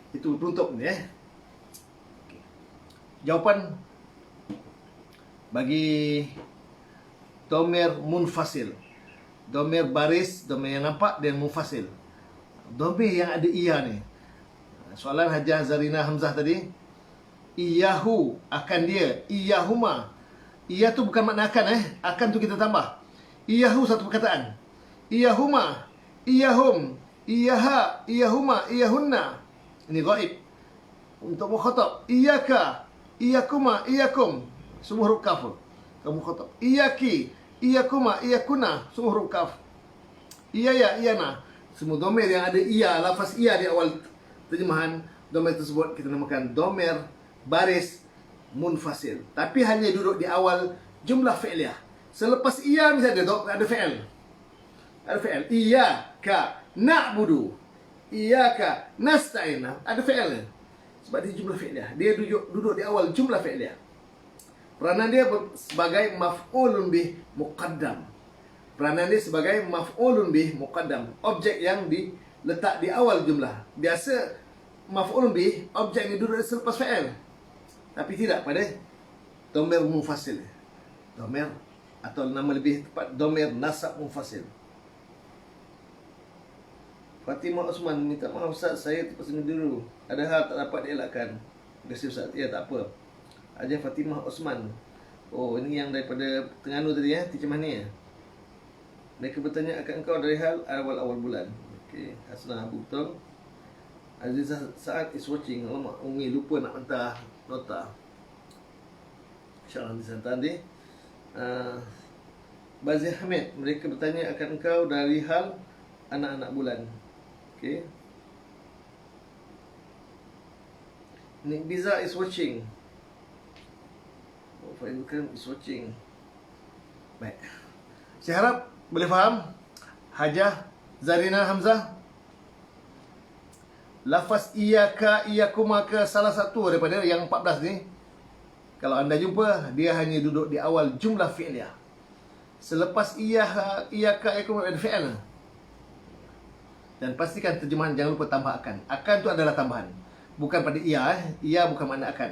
Itu penutup ni Okay. Jawapan bagi domair munfasil, domair baris, domair yang nampak dan munfasil. Domair yang ada ia ni. Soalan Hajah Zarina Hamzah tadi, iyahu, akan dia, iyahuma. Iya tu bukan makna akan akan tu kita tambah. Iyahu satu perkataan. Iyahuma, iyahum, iyaha, iyahuma, iyahunna. Ini ghaib. Untuk mukhatab, iyaka, iyakuma, iyakum. Semua huruf kaf. Kamu khatab. Iyaki, iyakuma, iyakuna. Semua huruf kaf. Iyaya, iyana. Semua domair yang ada iya, lafaz iya di awal terjemahan, domair tersebut kita namakan domair baris munfasil. Tapi hanya duduk di awal jumlah fi'liyah. Selepas iya misalnya ada fi'il. Ada fi'il. Iyaka na'budu. Iyaka nasta'in. Ada fi'il. Sebab dia jumlah fi'liyah. Dia duduk di awal jumlah fi'liyah. Peranan dia sebagai maf'ulun bih muqaddam. Peranan dia sebagai maf'ulun bih muqaddam. Objek yang diletak di awal jumlah. Biasa maf'ulun bih, objek yang duduk selepas fa'il. Tapi tidak pada domair munfasil. Domair atau nama lebih tepat domair nasab munfasil. Fatimah Osman, minta maaf Ustaz, saya terpaksa dulu. Ada hal tak dapat dielakkan. Terima kasih Ustaz. Ya, tak apa. Haja Fatimah Osman. Oh, ini yang daripada Terengganu tadi Teacher Mahni Mereka bertanya akan engkau dari hal awal-awal bulan. Okey, Hasnah Abu betul. Aziza Saad is watching. Alamak, Umi lupa nak hantar nota. InsyaAllah nanti hantar nanti. Bazir Hamid, mereka bertanya akan engkau dari hal anak-anak bulan. Okay. Nick Biza is watching. Faizul Karim is watching. Baik. Saya harap boleh faham. Hajah Zarina Hamzah. Lafaz iyaka, iyakuma ke salah satu daripada yang 14 ni, kalau anda jumpa, dia hanya duduk di awal jumlah fi'liyah. Selepas iyaka, iyakuma ada fi'al. Dan pastikan terjemahan jangan lupa tambah akan. Akan tu adalah tambahan. Bukan pada iya. Iya bukan makna akan.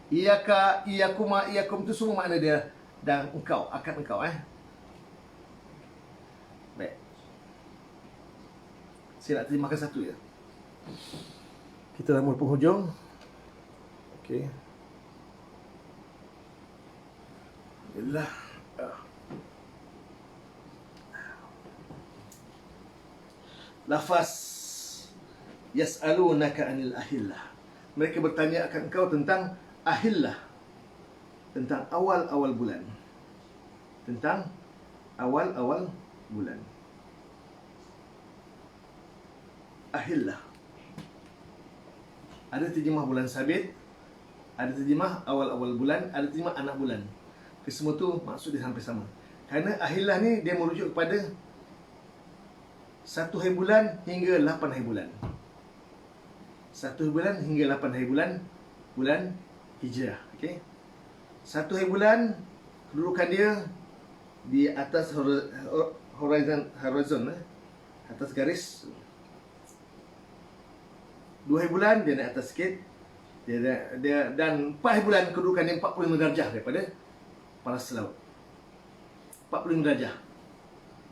Iyaka, iyakuma, iyakum tu semua makna dia dan engkau, akan engkau. Baik. Saya nak terjemahkan satu ya. Kita dah mula penghujung. Okey. Alhamdulillah. Lafaz yas'alunaka 'anil ahillah. Mereka bertanya akan engkau tentang ahillah. Tentang awal-awal bulan. Tentang awal-awal bulan. Ahillah. Ada terjemah bulan sabit, ada terjemah awal-awal bulan, ada terjemah anak bulan. Kesemua tu maksud dia hampir sama. Kerana ahillah ni dia merujuk kepada 1 hari bulan hingga 8 hari bulan. 1 hari bulan hingga 8 hari bulan, bulan Hijrah. Okey. 1 hari bulan kedudukan dia di atas horizon, atas garis. 2 hari bulan dia naik atas sikit. Dia dan 4 hari bulan kedudukan dia 45 darjah daripada paras laut. 45 darjah.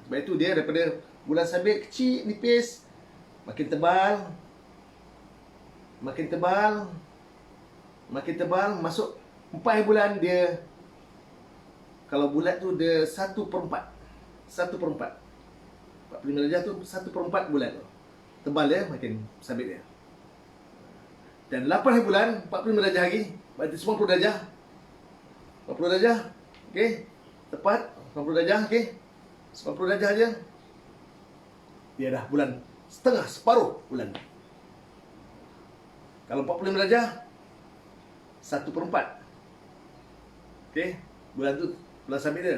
Sebab itu dia daripada bulan sabit kecil, nipis, makin tebal, makin tebal, makin tebal, masuk 4 hari bulan dia, kalau bulat tu dia 1/4. 1/4. 45 darjah tu 1/4 bulan tu. Tebal dia, makin sabit dia. Dan 8 hari bulan, 45 darjah lagi, berarti 90 darjah. 90 darjah, okey. Tepat, 90 darjah, okey. 90 darjah aja. Dia dah bulan setengah, separuh bulan. Kalau 45 darjah, 1/4. Okey, bulan tu, bulan sabit dia.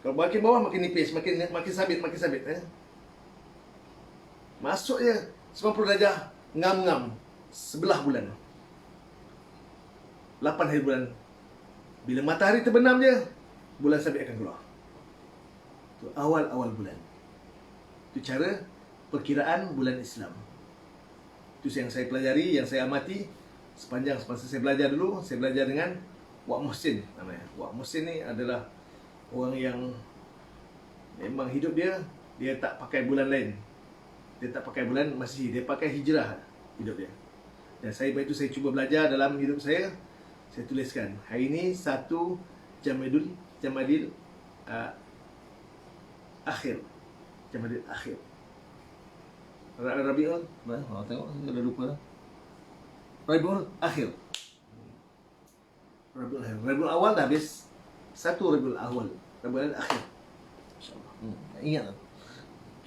Kalau makin bawah, makin nipis, makin sabit, makin sabit. Masuk je 90 darjah, ngam-ngam. Sebelah bulan, 8 hari bulan. Bila matahari terbenam je, bulan sabit akan keluar. Itu awal-awal bulan. Itu cara perkiraan bulan Islam. Itu yang saya pelajari, yang saya amati sepanjang semasa saya belajar dulu. Saya belajar dengan Wak Muhsin namanya. Wak Muhsin ni adalah orang yang memang hidup dia tak pakai bulan lain. Dia tak pakai bulan Masihi, dia pakai hijrah hidup dia. Dan saya itu saya cuba belajar dalam hidup saya. Saya tuliskan hari ini 1 Jamadil akhir. Jamadil akhir. Rabiul, tengok dah lupa dah. Rabiul akhir. Rabiul akhir. Rabiul awal dah habis. 1 Rabiul awal. Rabiul akhir. Insya-Allah. Ingat tak?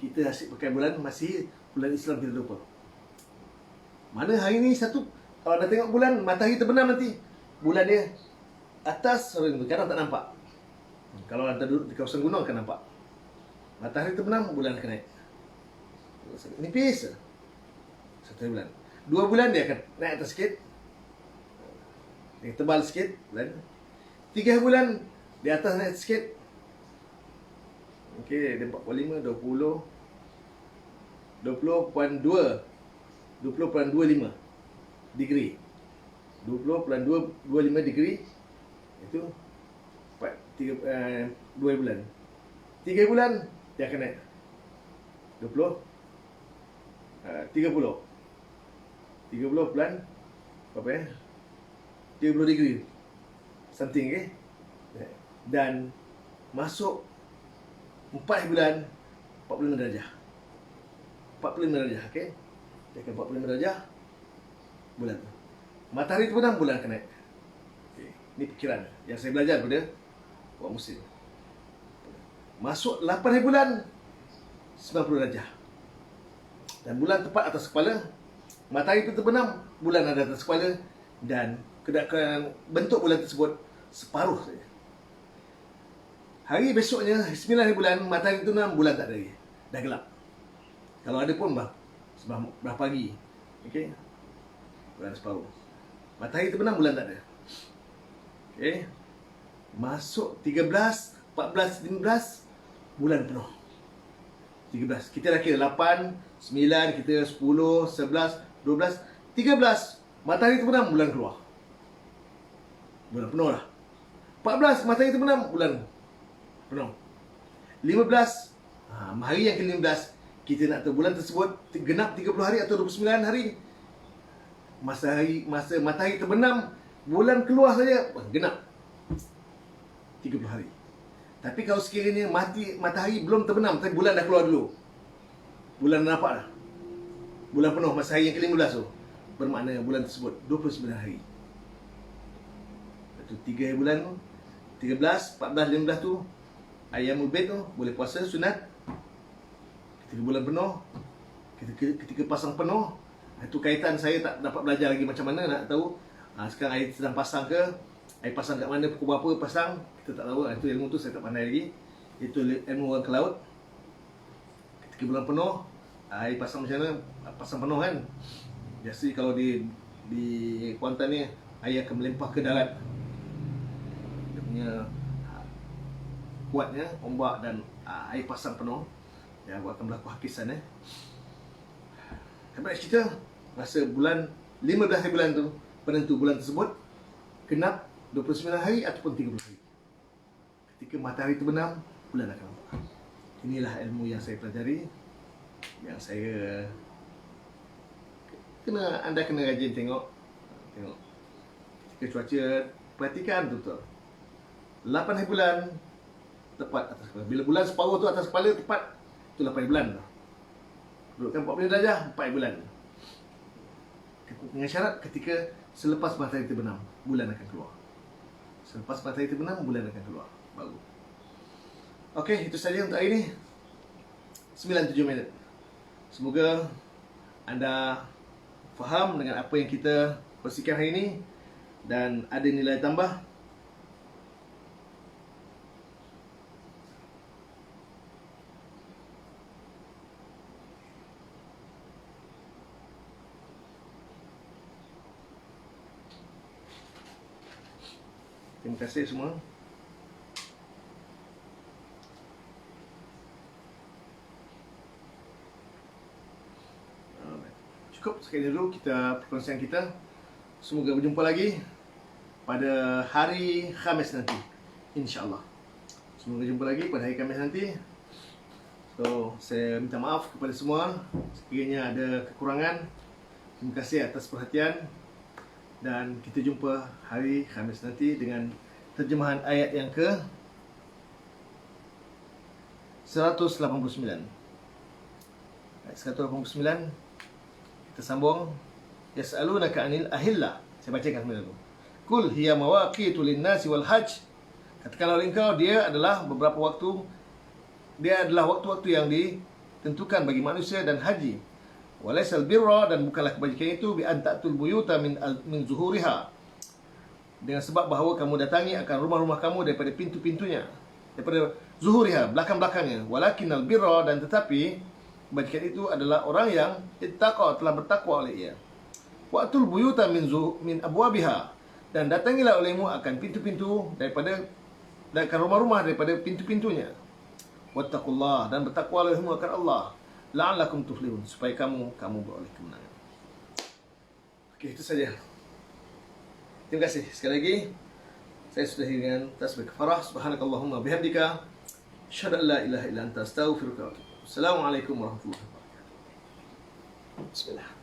Kita asyik pakai bulan masih bulan Islam kita lupa. Mana hari ni satu, kalau dah tengok bulan, matahari terbenam nanti, bulan dia atas horizon, kadang tak nampak. Kalau anda duduk di kawasan gunung akan nampak. Matahari terbenam, bulan akan naik. Nipis. 1 bulan. 2 bulan dia akan naik atas sikit. Dia tebal sikit bulan. 3 bulan di atas naik sikit. Okey, dia 45, 20, 20.2 20.25 degree. 20.25 degree. Itu 2 bulan. 3 bulan dia akan naik 30 bulan berapa ya? 30 degree something, okay? Dan masuk 4 bulan 45 darjah. 45 darjah, okey. Dia akan 45 darjah bulan tu. Matahari terbenam, bulan akan naik. Okay. Ini fikiran yang saya belajar daripada orang Muslim. Masuk 8 hari bulan 90 darjah. Dan bulan tepat atas kepala. Matahari itu terbenam, bulan ada atas kepala. Dan kedatangan bentuk bulan tersebut separuh saja. Hari besoknya 9 hari bulan, matahari terbenam, bulan tak ada lagi. Dah gelap. Kalau ada pun sebelah pagi. Okey. Bulan separuh. Matahari terbenam, bulan tak ada. Okey. Masuk 13, 14, 15, bulan penuh. 13. Kita dah kira 8, 9, kita 10, 11, 12, 13. Matahari terbenam, bulan keluar. Bulan penuh lah. 14, matahari terbenam, bulan penuh. 15, hari yang ke-15, kita nak tahu bulan tersebut genap 30 hari atau 29 hari. Masa matahari terbenam, bulan keluar saja, genap 30 hari. Tapi kalau sekiranya matahari belum terbenam, tapi bulan dah keluar dulu, bulan dah nampak dah, bulan penuh masa hari yang ke-15 tu, bermakna bulan tersebut 29 hari. Itu 3 hari bulan tu, 13, 14, 15 tu Ayyamul Bid tu boleh puasa sunat. Ketika bulan penuh, ketika pasang penuh, itu kaitan saya tak dapat belajar lagi macam mana nak tahu. Sekarang air sedang pasang ke, air pasang kat mana, pukul berapa pasang, kita tak tahu. Itu ilmu tu saya tak pandai lagi. Itu ilmu orang ke laut. Ketika bulan penuh, air pasang macam mana, pasang penuh kan. Biasa kalau di Kuantan ni, air akan melimpah ke darat. Dia punya kuatnya ombak dan air pasang penuh. Ya, akan berlaku hakisan. Dapat cerita, masa bulan 15 hari bulan tu, penentu bulan tersebut genap 29 hari ataupun 30 hari. Ketika matahari terbenam, bulan akan nampak. Inilah ilmu yang saya pelajari, yang saya anda kena rajin tengok. Ketika cuaca, perhatikan betul-betul. 8 hari bulan tepat atas kepala. Bila bulan separuh tu atas kepala, tepat itu 8 hari bulan tu. Dudukkan 40 darjah, 4 hari bulan. Dengan syarat ketika selepas matahari terbenam, bulan akan keluar. Selepas matahari terbenam, bulan akan keluar. Baru. Okey, itu saja untuk hari ini. 9-7 minit. Semoga anda faham dengan apa yang kita kongsikan hari ini dan ada nilai tambah. Terima kasih semua. Cukup sekali dulu kita perkongsian kita. Semoga berjumpa lagi pada hari Khamis nanti, InsyaAllah. Semoga jumpa lagi pada hari Khamis nanti. So, saya minta maaf kepada semua sekiranya ada kekurangan. Terima kasih atas perhatian. Dan kita jumpa hari Khamis nanti dengan terjemahan ayat yang ke 189. Ayat 189. Kita sambung. Yas'alunaka 'anil ahillah. Saya bacakan semula dulu. Qul hiya mawaqitu lin-nasi wal hajj. Katakanlah oleh engkau, dia adalah waktu-waktu yang ditentukan bagi manusia dan haji. Walaisal birra, dan bukanlah kebajikan itu bi an ta'tul buyuta min zuhuriha, dengan sebab bahawa kamu datangi akan rumah-rumah kamu daripada pintu-pintunya, daripada zuhuriha, belakang-belakangnya. Walakinnal birra, dan tetapi kebajikan itu adalah orang yang ittaqa, telah bertakwa oleh ia. Wa'tul buyuta min abwabiha, dan datangilah olehmu akan pintu-pintu daripada rumah-rumah daripada pintu-pintunya. Wattaqullah, dan bertakwalah olehmu akan Allah. La'allakum tuflihun, supaya kamu beroleh kemenangan. Okey, itu saja. Terima kasih sekali lagi. Saya sudah dengan tasbih kafarah. Subhanakallahumma bihamdika, asyhadu an la ilaha illa anta, astaghfiruka wa atubu ilaik. Assalamualaikum warahmatullahi wabarakatuh. Bismillah.